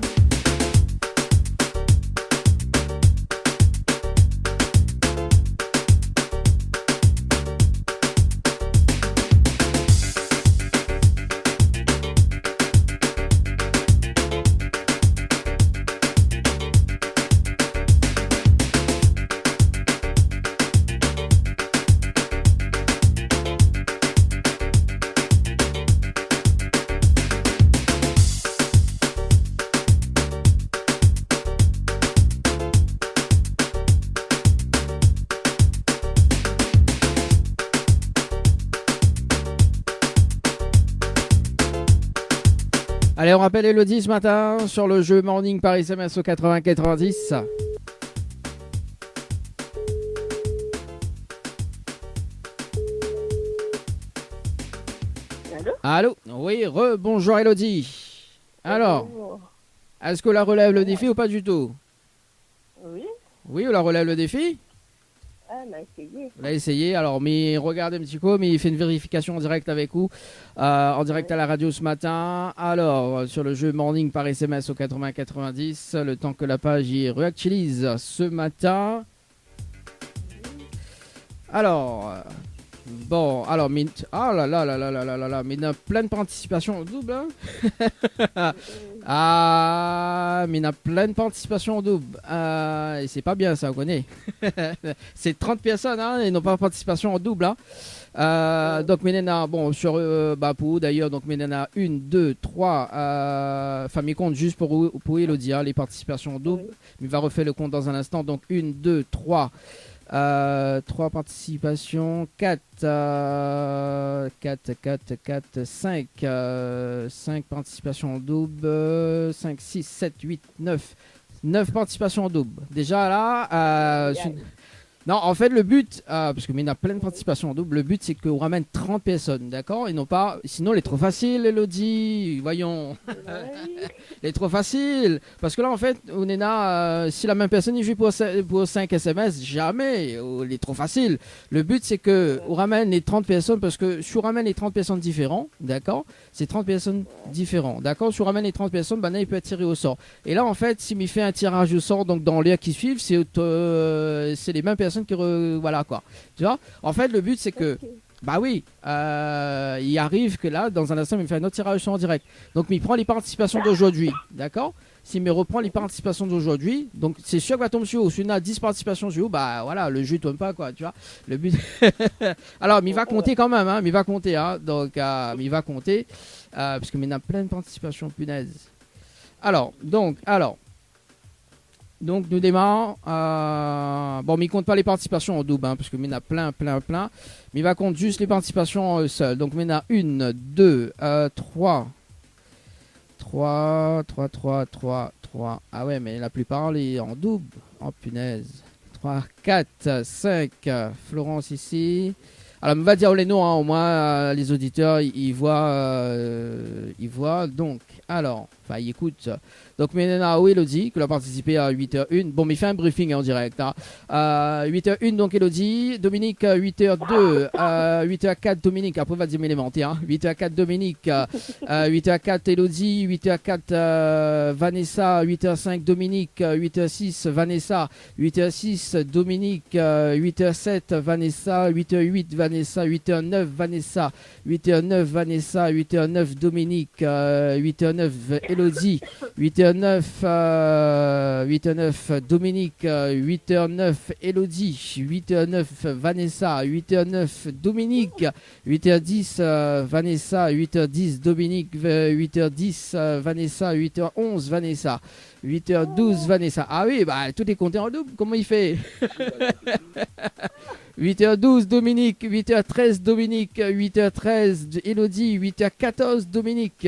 Allez, on rappelle Elodie ce matin sur le jeu Morning par SMS au 80-90. Allô? Oui, bonjour Elodie. Alors, est-ce qu'on la relève le défi ou pas du tout? Oui. Oui, on la relève le défi? Ah, on a essayé. On a essayé, alors mais regardez un petit peu, mais il fait une vérification en direct avec vous, en direct à la radio ce matin. Alors, sur le jeu Morning par SMS au 80-90, le temps que la page y réactualise ce matin. Alors, bon, alors, mais, ah là là là là là là là là, mais il y a plein de participations en double, hein. Ah, mais il y a plein de participations en double. Et c'est pas bien ça, on connaît. C'est 30 personnes, hein, et non pas participation en double, hein. Donc, Ménena, bon, sur pour d'ailleurs, donc Ménena 1, 2, 3, enfin, mes comptes juste pour Elodie, hein, les participations en double. Il va refaire le compte dans un instant. Donc, 1, 2, 3. 3 participations, 4, 5, 5 participations en double, 5, 6, 7, 8, 9 participations en double. Déjà là, non, en fait, le but, parce que il y a plein de participations en double, le but c'est qu'on ramène 30 personnes, d'accord? Et non pas, sinon, il est trop facile, Elodie, voyons. Il est trop facile. Parce que là, en fait, on est là, si la même personne, il joue pour 5 SMS, jamais, il est trop facile. Le but, c'est qu'on ramène les 30 personnes, parce que si on ramène les 30 personnes différentes, d'accord? C'est 30 personnes différentes, d'accord? Si on ramène les 30 personnes, là, il peut être tiré au sort. Et là, en fait, s'il me fait un tirage au sort, donc dans l'heure qui suivent, c'est les mêmes personnes qui voilà quoi, tu vois. En fait, le but c'est que bah oui, il arrive que là dans un instant il me fait un autre tirage en direct, donc il prend les participations d'aujourd'hui, d'accord. S'il me reprend les participations d'aujourd'hui, donc c'est sûr qu'il va tomber sur vous. Si on a 10 participations sur vous, bah voilà, le jeu tombe pas quoi, tu vois. Le but alors mais il va compter quand même, hein, mais il va compter, hein. Donc mais il va compter parce que il y a plein de participations, punaise. Alors donc nous démarrons. Bon, mais il compte pas les participations en double, hein, parce que il y en a plein. Mais il va compter juste les participations seules. Donc il y en a 1, 2, 3. Ah ouais, mais la plupart les en double. Oh punaise. 3, 4, 5. Florence ici. Alors on va dire les noms, hein, au moins les auditeurs ils voient. Donc alors, enfin ils écoutent. Donc Ménena Elodie, qui a participé à 8h01. Bon, mais il fait un briefing en direct. Hein. 8h01, donc Elodie. Dominique, 8h02. 8h04, Dominique. Après, on va dire élémentaire. Hein. 8h04, Dominique. 8h04, Elodie. 8h04, Vanessa. 8h05, Dominique. 8h06, Vanessa. 8h06, Dominique. 8h07, Vanessa. 8h08, Vanessa. 8h09, Vanessa. 8h09, Vanessa. 8h09, Dominique. 8h09, Elodie, 8h09, 8h09 Dominique, 8h09 Elodie, 8h09 Vanessa, 8h09 Dominique, 8h10 Vanessa, 8h10 Dominique, 8h10 Vanessa, 8h11 Vanessa, 8h12 Vanessa. Ah oui, bah tout est compté en double, comment il fait? 8h12 Dominique, 8h13 Dominique, 8h13 Elodie, 8h14 Dominique,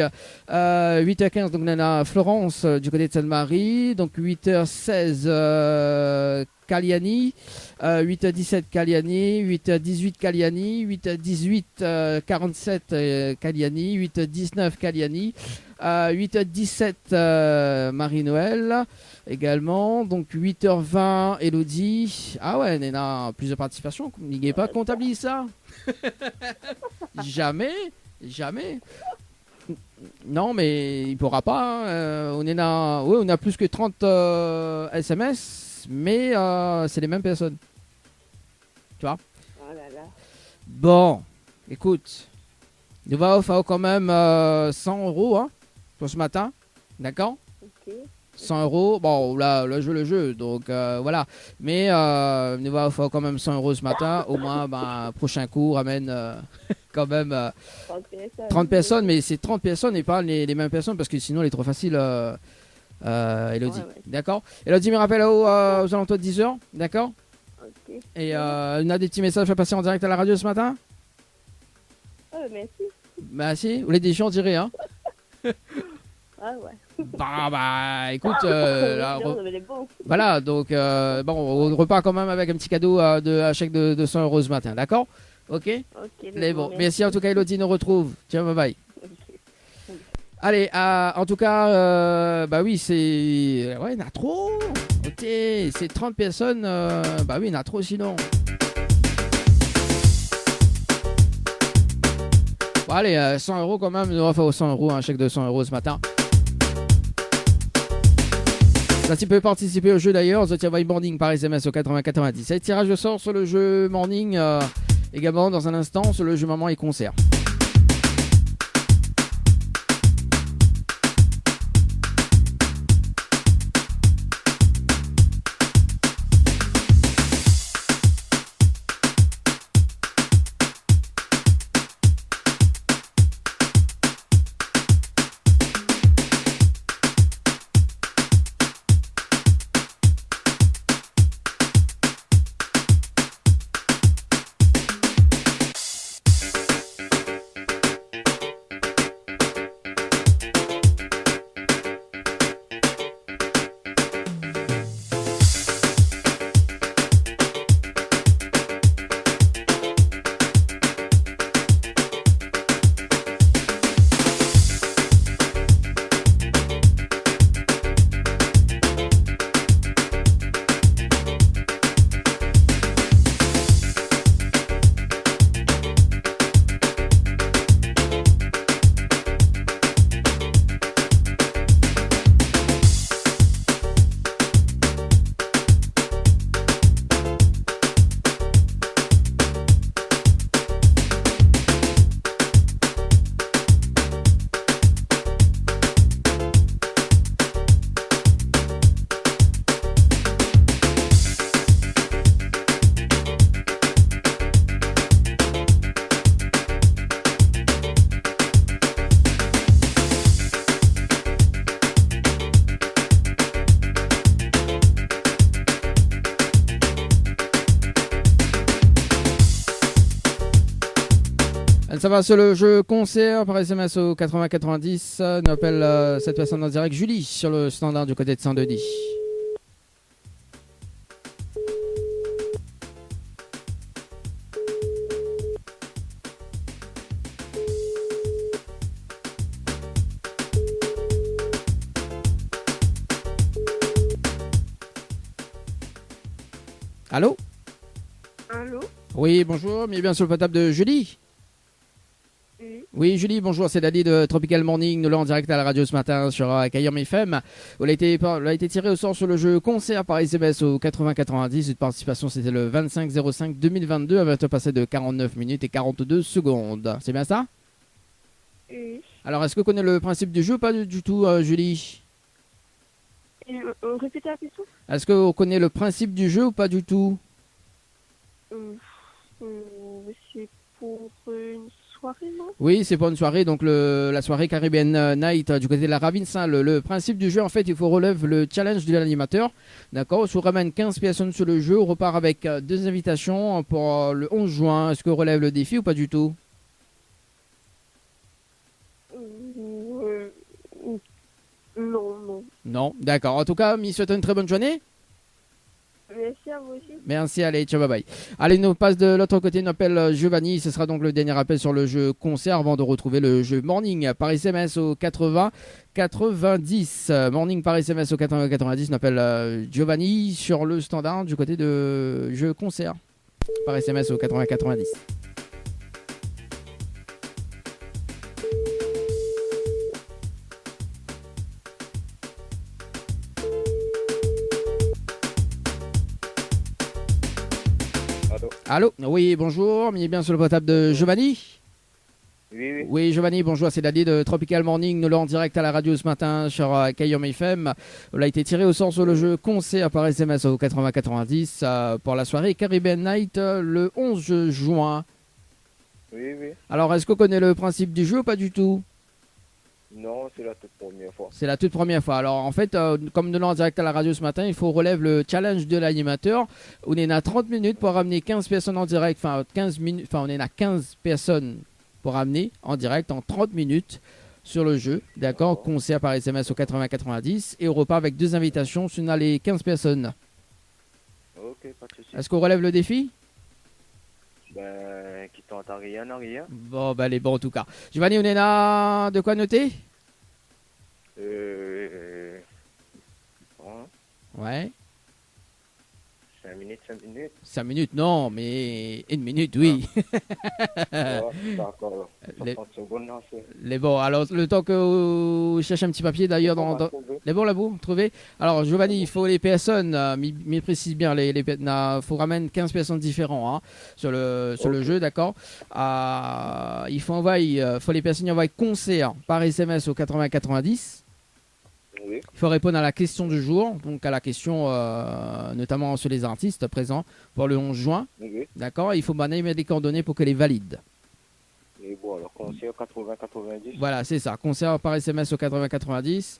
8h15 donc Nana Florence du côté de Sainte-Marie, donc 8h16 Caliani, 8h17 Caliani, 8h18 Caliani, 8h18 47 Caliani, 8h19 Caliani, 8h17 Marie-Noël également, donc 8h20 Elodie. Ah ouais, Néna, plusieurs participations, il n'est pas comptabilisé ça. Jamais. Non, mais il ne pourra pas. On a plus que 30 SMS, mais c'est les mêmes personnes. Tu vois? Oh là là. Bon, écoute, nous va offrir quand même 100 € hein, pour ce matin. D'accord? Ok. 100 €. Bon, là je le jeu, donc voilà. Mais nous va offrir quand même 100 € ce matin. Au moins, prochain coup, ramène quand même 30 personnes. Mais c'est 30 personnes et pas les mêmes personnes parce que sinon, elle est trop facile, Elodie. Ouais. D'accord? Elodie me rappelle aux alentours de 10h. D'accord? Ok. Et on a des petits messages à passer en direct à la radio ce matin? Merci. Bah si, vous voulez des chiens, on dirait, hein? Ah ouais. Bah écoute, voilà, donc on repart quand même avec un petit cadeau un chèque de 100 € ce matin, d'accord? Ok. Mais bon, merci en tout cas, Elodie nous retrouve. Tiens, bye bye. Okay. Allez, en tout cas, bah oui, c'est... Ouais, il y en a trop. Ok, c'est 30 personnes. Bah oui, il y en a trop sinon. Bon, allez, 100 € quand même, on va faire 100 €, un chèque de 100 € ce matin. Là, tu peux participer au jeu d'ailleurs, The Tiavaï Morning par SMS au 80-90. Tirage de sort sur le jeu Morning, également dans un instant sur le jeu Maman et Concert. Ça va sur le jeu concert par SMS au 80-90. Nous appelle cette personne en direct, Julie, sur le standard du côté de Saint-Denis. Allô? Allô? Oui, bonjour, bienvenue sur le portable de Julie. Oui, Julie, bonjour, c'est Dadi de Tropical Morning. Nous l'avons en direct à la radio ce matin sur Cayenne FM. On a été tiré au sort sur le jeu concert par SMS au 80-90. Une participation, c'était le 25-05-2022 avec un passé de 49 minutes et 42 secondes. C'est bien ça? Oui. Alors, est-ce que vous connaissez le principe du jeu ou pas du tout, Julie? Et, répétez la question. Est-ce que vous connaissez le principe du jeu ou pas du tout? C'est pour une soirée, non? Oui, c'est pour une soirée, donc la soirée Caribbean Night du côté de la Ravine. Le principe du jeu, en fait, il faut relever le challenge de l'animateur. D'accord, on se ramène 15 personnes sur le jeu. On repart avec 2 invitations pour le 11 juin. Est-ce qu'on relève le défi ou pas du tout? Non. Non, d'accord. En tout cas, je souhaite une très bonne journée. Merci à vous aussi. Merci, allez, ciao, bye bye. Allez, nous passe de l'autre côté, nous appelle Giovanni. Ce sera donc le dernier appel sur le jeu concert avant de retrouver le jeu Morning par SMS au 80 90. Morning par SMS au 80 90. Nous appelle Giovanni sur le standard du côté de jeu concert par SMS au 80 90. Allô? Oui, bonjour, il est bien sur le portable de Giovanni? Oui. Oui, Giovanni, bonjour, c'est Daddy de Tropical Morning. Nous l'avons en direct à la radio ce matin sur Kayom FM. On a été tiré au sort sur le jeu concert par SMS au 80-90 pour la soirée Caribbean Night le 11 juin. Oui. Alors, est-ce qu'on connaît le principe du jeu ou pas du tout? Non, c'est la toute première fois. C'est la toute première fois. Alors en fait, comme nous l'avons en direct à la radio ce matin, il faut relever le challenge de l'animateur. On est à 30 minutes pour ramener 15 personnes en direct. Enfin, 15 minutes, on est à 15 personnes pour ramener en direct en 30 minutes sur le jeu. D'accord, concert par SMS au 80-90. Et on repart avec 2 invitations si on a les 15 personnes. Ok, pas de souci. Est-ce qu'on relève le défi? Ben, qui tente à rien. Bon, ben, les bons en tout cas. Giovanni, on est là. De quoi noter? Ouais. 5 minutes. 5 minutes, non, mais 1 minute, oui. D'accord. 30 secondes, non, Les bons, alors le temps que vous cherchez un petit papier d'ailleurs dans les bons là vous trouvez. Alors Giovanni, il faut les personnes, mais précise bien faut ramener 15 personnes différentes hein, sur le jeu, d'accord. Il faut les personnes envoyer concert par SMS au 80-90. Oui. Il faut répondre à la question du jour, donc à la question notamment sur les artistes présents pour le 11 juin. Oui. D'accord, il faut mettre les coordonnées pour qu'elle est valide. Et bon, alors concert 80-90. Voilà, c'est ça, concert par SMS au 80-90.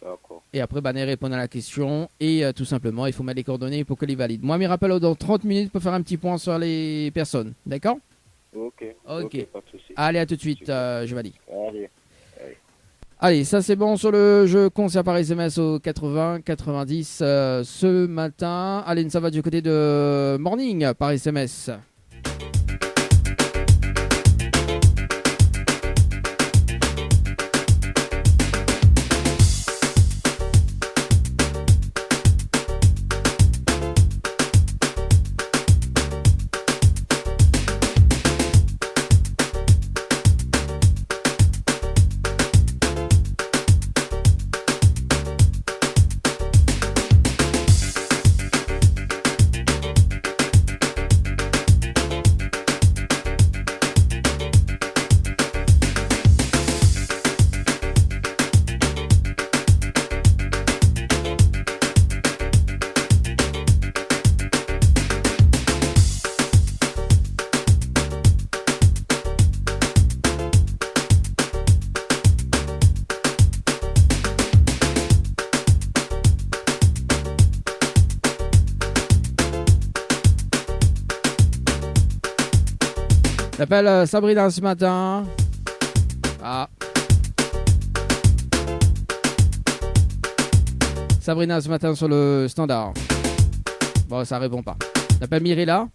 D'accord. Et après, répondre à la question et tout simplement, il faut mettre les coordonnées pour qu'elle est valide. Moi, mes rappels dans 30 minutes pour faire un petit point sur les personnes. D'accord? Ok, pas de souci. Allez, à tout de suite, Giovanni. Allez, ça c'est bon sur le jeu concert par SMS au 80-90 ce matin. Allez, ça va du côté de Morning par SMS. J'appelle Sabrina ce matin. Sabrina ce matin sur le standard. Bon, ça répond pas. J'appelle Mirella.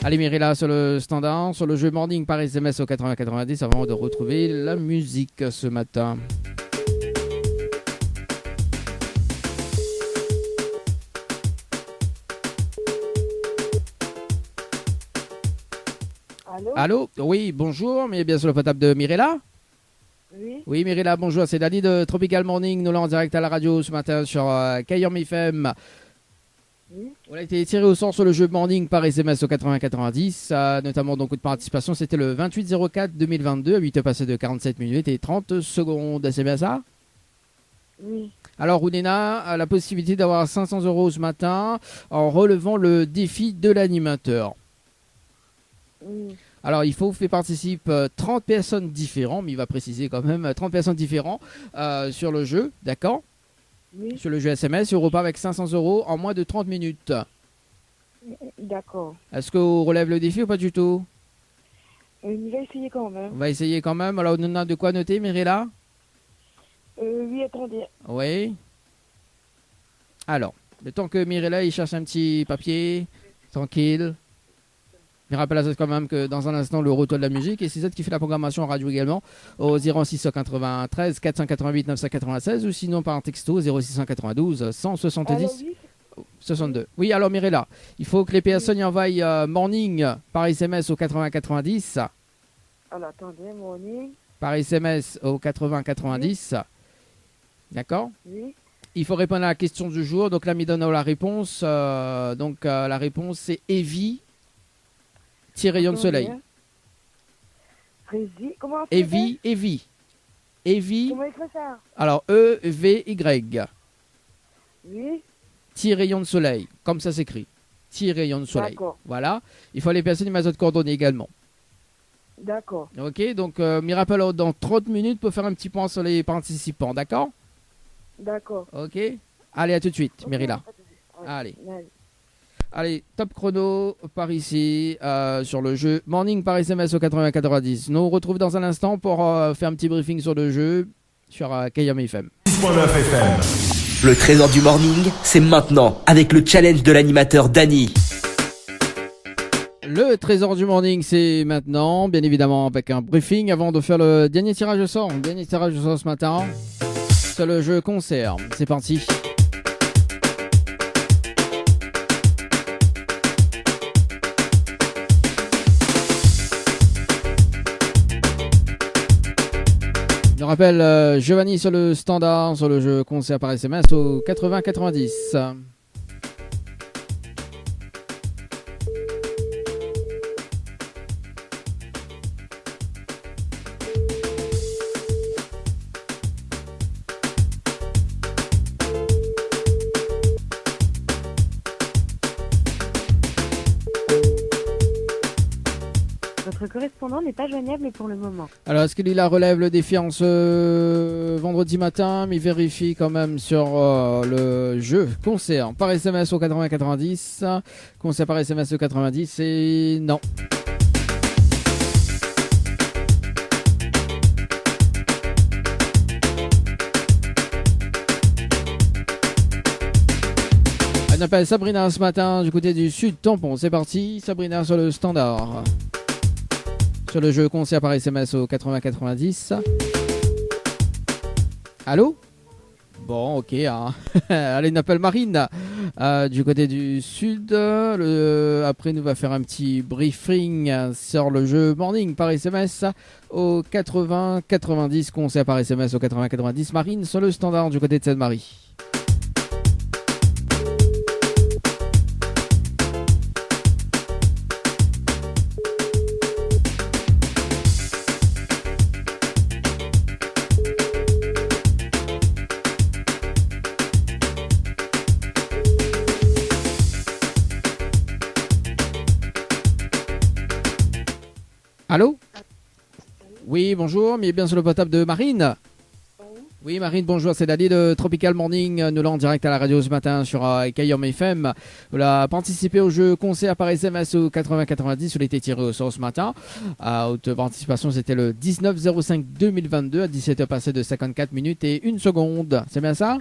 Allez, Mirella sur le standard, sur le jeu Morning par SMS au 80-90 avant de retrouver la musique ce matin. Allô? Allô? Oui, bonjour, mais bien sur le portable de Mirella? Oui. Oui, Mirella, bonjour. C'est Dani de Tropical Morning. Nous là en direct à la radio ce matin sur Kayom FM. Oui. On a été tiré au sort sur le jeu Morning par SMS au 80-90. Notamment donc de participation, c'était le 28-04-2022 à 8 passé de 47 minutes et 30 secondes. C'est bien ça? Oui. Alors, Ounena a la possibilité d'avoir 500 € ce matin en relevant le défi de l'animateur. Oui. Alors, il faut faire participer 30 personnes différentes, mais il va préciser quand même 30 personnes différentes sur le jeu, d'accord? Oui. Sur le jeu SMS, il repart avec 500 € en moins de 30 minutes. D'accord. Est-ce qu'on relève le défi ou pas du tout? On va essayer quand même. On va essayer quand même. Alors, on a de quoi noter, Mirella? Oui, attendez. Oui. Alors, le temps que Mirella il cherche un petit papier, tranquille. Je rappelle à ça quand même que dans un instant, le retour de la musique. Et c'est ça qui fait la programmation en radio également au 0693 488 996 ou sinon par un texto 0692 170 Alors, oui. 62. Oui, alors Mirella, il faut que les personnes y envoient Morning par SMS au 80-90. Alors, attendez, Morning. Par SMS au 80-90. D'accord? Oui. Il faut répondre à la question du jour. Donc là, il donne la réponse. La réponse, c'est Evie, rayon de soleil. Comment on fait Evie. Comment écrit ça? Alors, E-V-Y. Oui. Rayon de soleil. Comme ça s'écrit. Rayon de soleil. D'accord. Voilà. Il faut les personnes, il m'a d'autres coordonnées également. D'accord. Ok, donc m'y rappelle dans 30 minutes pour faire un petit point sur les participants, d'accord? D'accord. Ok. Allez, à tout de suite, Okay, Mirella. Ouais. Allez. Allez, top chrono par ici sur le jeu Morning par SMS au 80-90. Nous on retrouve dans un instant pour faire un petit briefing sur le jeu sur Kayom FM. 6.9 FM. Le trésor du morning, c'est maintenant avec le challenge de l'animateur Dany. Le trésor du morning, c'est maintenant, bien évidemment avec un briefing avant de faire le dernier tirage au sort. Dernier tirage au sort ce matin sur le jeu concert. C'est parti. Je rappelle Giovanni sur le standard, sur le jeu concert par SMS au 80-90. Votre correspondant n'est pas joignable pour le moment. Alors, est-ce qu'il relève le défi en ce vendredi matin, mais il vérifie quand même sur le jeu concert par SMS au 80-90. Concert par SMS au 90, et non. On appelle Sabrina ce matin du côté du sud tampon. C'est parti, Sabrina sur le standard. Sur le jeu concert par SMS au 80-90. Allô? Bon, ok. Hein. Allez, on appelle Marine du côté du sud. Après, nous va faire un petit briefing sur le jeu Morning par SMS au 80-90. Concert par SMS au 80-90. Marine sur le standard du côté de Sainte-Marie. Allô? Oui, bonjour, mais bien sur le portable de Marine. Oui, Marine, bonjour, c'est Dali de Tropical Morning. Nous l'avons en direct à la radio ce matin sur Kayom FM. Vous avez participé au jeu concert par SMS au 80-90. Vous l'avez tiré au sort ce matin. Haute participation, c'était le 19-05-2022 à 17h passé de 54 minutes et 1 seconde. C'est bien ça?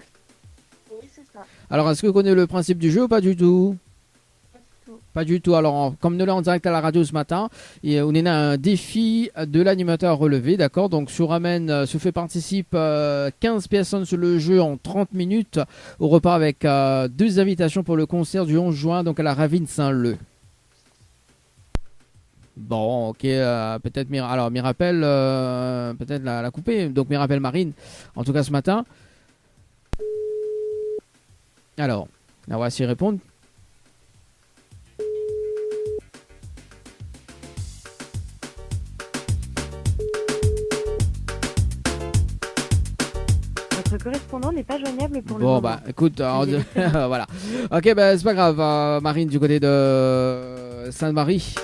Oui, c'est ça. Alors, est-ce que vous connaissez le principe du jeu ou pas du tout? Pas du tout. Alors, comme nous l'avons en direct à la radio ce matin, on est un défi de l'animateur à relever, d'accord? Donc, se fait participe 15 personnes sur le jeu en 30 minutes. On repart avec 2 invitations pour le concert du 11 juin, donc à la Ravine Saint-Leu. Bon, ok, peut-être alors Mirapel, peut-être la couper. Donc Mirapel Marine, en tout cas ce matin. Alors, on va s'y répondre. Votre correspondant n'est pas joignable pour le moment. Bon, bah écoute, voilà. Ok, bah c'est pas grave, Marine, du côté de Sainte-Marie.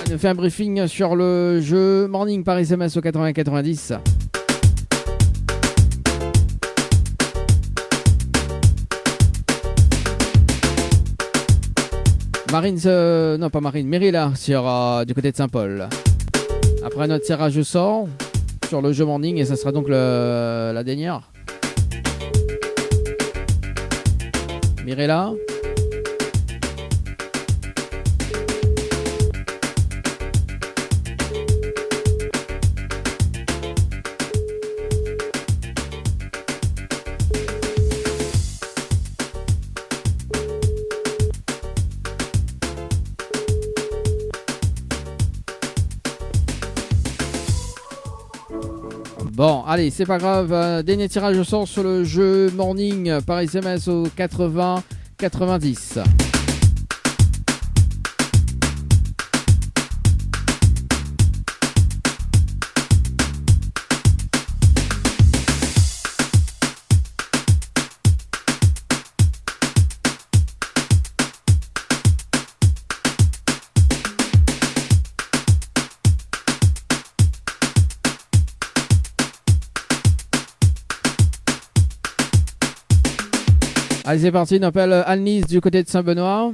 Elle nous fait un briefing sur le jeu Morning par SMS au 8090. Marine, non pas Marine, Mérila sur du côté de Saint-Paul. Après notre tirage au sort sur le jeu Morning, et ça sera donc la dernière. Mirella. Bon, allez, c'est pas grave. Dernier tirage au sort sur le jeu Morning par SMS au 80-90. Allez, c'est parti, on appelle Annelise du côté de Saint-Benoît.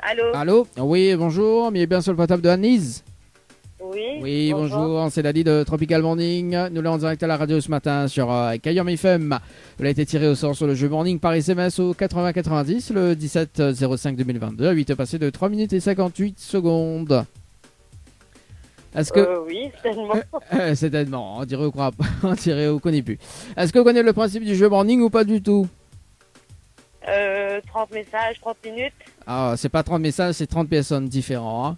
Allô? Allô? Oui, bonjour, mais bien sur le portable de Annelise. Oui. Oui, bonjour, c'est Dadi de Tropical Morning. Nous l'avons en direct à la radio ce matin sur Kayom FM. Vous avez été tiré au sort sur le jeu Morning par SMS au 80-90 le 17-05-2022 à 8 passé de 3 minutes et 58 secondes. Est-ce que... oui, certainement. Certainement, on dirait on connaît plus. Est-ce que vous connaissez le principe du jeu Morning ou pas du tout? 30 messages, 30 minutes. Ah, c'est pas 30 messages, c'est 30 personnes différentes.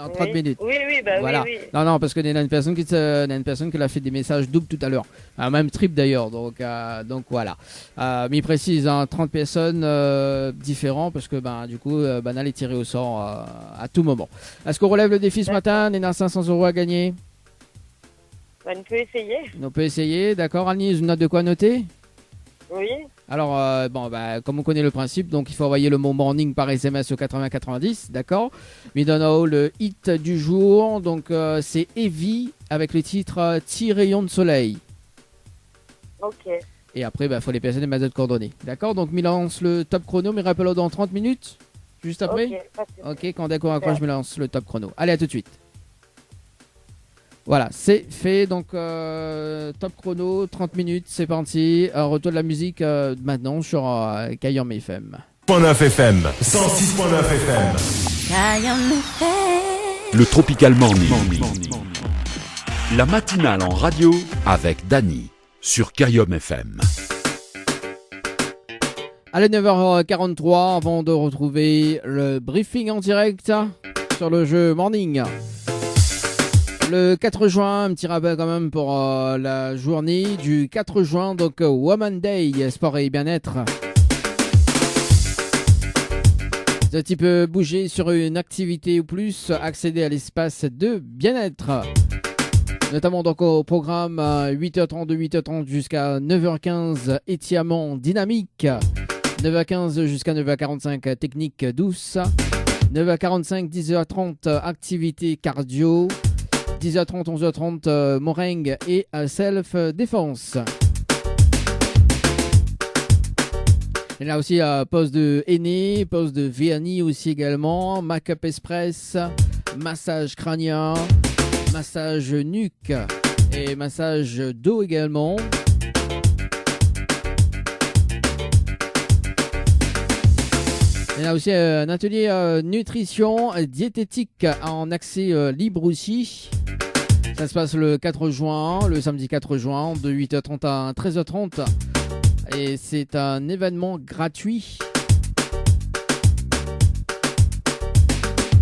En 30 minutes. Oui, bah voilà. oui. Non, parce qu'il y a une personne qui a fait des messages doubles tout à l'heure. Même triple d'ailleurs. Donc voilà. Mais il précise, 30 personnes différentes parce que du coup, Banal est tiré au sort à tout moment. Est-ce qu'on relève le défi ce matin? On a 500 € à gagner. On peut essayer. On peut essayer, d'accord. Annelise, une note de quoi noter? Oui. Alors, comme on connaît le principe, donc il faut envoyer le mot morning par SMS au 80-90, d'accord. Midonao, le hit du jour, donc c'est Evie avec le titre Petit rayon de soleil. Ok. Et après, il faut les personnes et mettre d'autres coordonnées, d'accord. Donc, me lance le top chrono, mais rappelle-le dans 30 minutes, juste après. Ok, quand d'accord, je me lance le top chrono. Allez, à tout de suite. Voilà, c'est fait. Donc, top chrono, 30 minutes, c'est parti. Retour de la musique maintenant sur Kayom FM. 106.9 FM, 106.9 FM. Kayom FM. Le Tropical Morning. La matinale en radio avec Dany sur Kayom FM. Allez, 9h43, avant de retrouver le briefing en direct sur le jeu Morning. Le 4 juin, un petit rappel quand même pour la journée du 4 juin, donc Woman Day, sport et bien-être. Un petit peu bouger sur une activité ou plus, accéder à l'espace de bien-être. Notamment donc au programme 8h30 de 8h30 jusqu'à 9h15, étirement dynamique. 9h15 jusqu'à 9h45, technique douce. 9h45, 10h30, activité cardio. 10h30, 11h30, meringue et self-défense. Il y a aussi pause de henné, pause de vernis aussi également, make-up express, massage crânien, massage nuque et massage dos également. Il y a aussi un atelier nutrition diététique en accès libre aussi. Ça se passe le 4 juin, le samedi 4 juin, de 8h30 à 13h30. Et c'est un événement gratuit.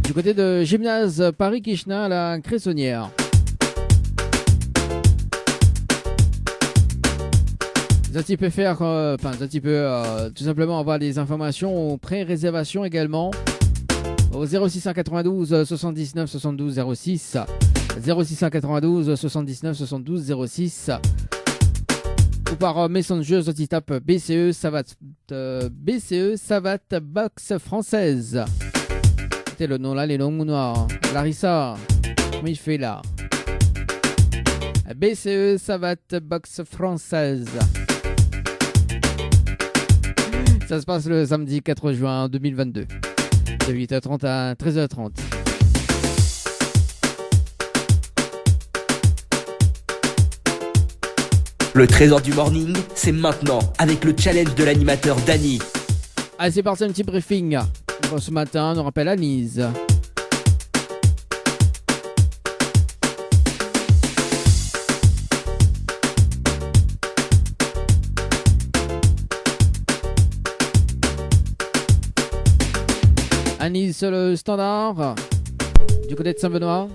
Du côté de Gymnase Paris-Kirchenin à la Cressonnière. Zati peut faire, tout simplement avoir des informations aux pré-réservations également au 0692 79 72 06 0692 79 72 06 ou par Messenger Zati tape BCE Savate Box Française. C'était le nom là, les noms noirs. Larissa, comment il fait là? BCE Savate Box Française. Ça se passe le samedi 4 juin 2022, de 8h30 à 13h30. Le trésor du morning, c'est maintenant, avec le challenge de l'animateur Dany. Allez, c'est parti, un petit briefing. Bon, ce matin, on rappelle Anise. Anise sur le standard du côté de Saint-Benoît.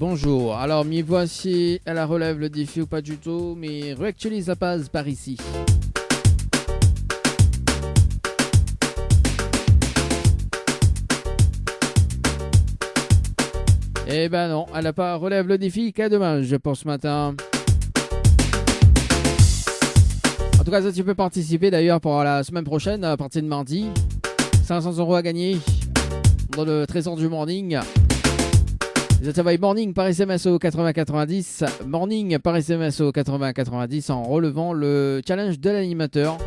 Bonjour, alors m'y voici à la relève le défi ou pas du tout, mais réactualise la base par ici. Eh ben non, elle n'a pas relève le défi, quel dommage pour ce matin. En tout cas, ça tu peux participer d'ailleurs pour la semaine prochaine, à partir de mardi. 500 € à gagner dans le trésor du morning. Vous êtes morning par SMS au 8090, morning par SMS au 8090 en relevant le challenge de l'animateur.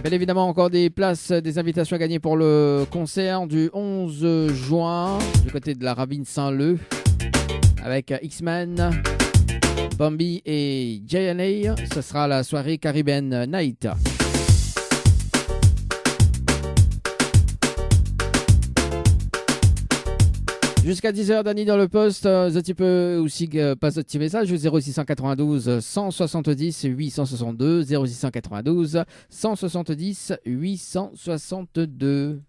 Bien évidemment, encore des places, des invitations à gagner pour le concert du 11 juin du côté de la Ravine Saint-Leu avec X-Men, Bambi et J&A. Ce sera la soirée Caribbean Night. Jusqu'à 10h, Dany dans le poste. Tu peux aussi passer un petit message au 0692 170 862 0692 170 862.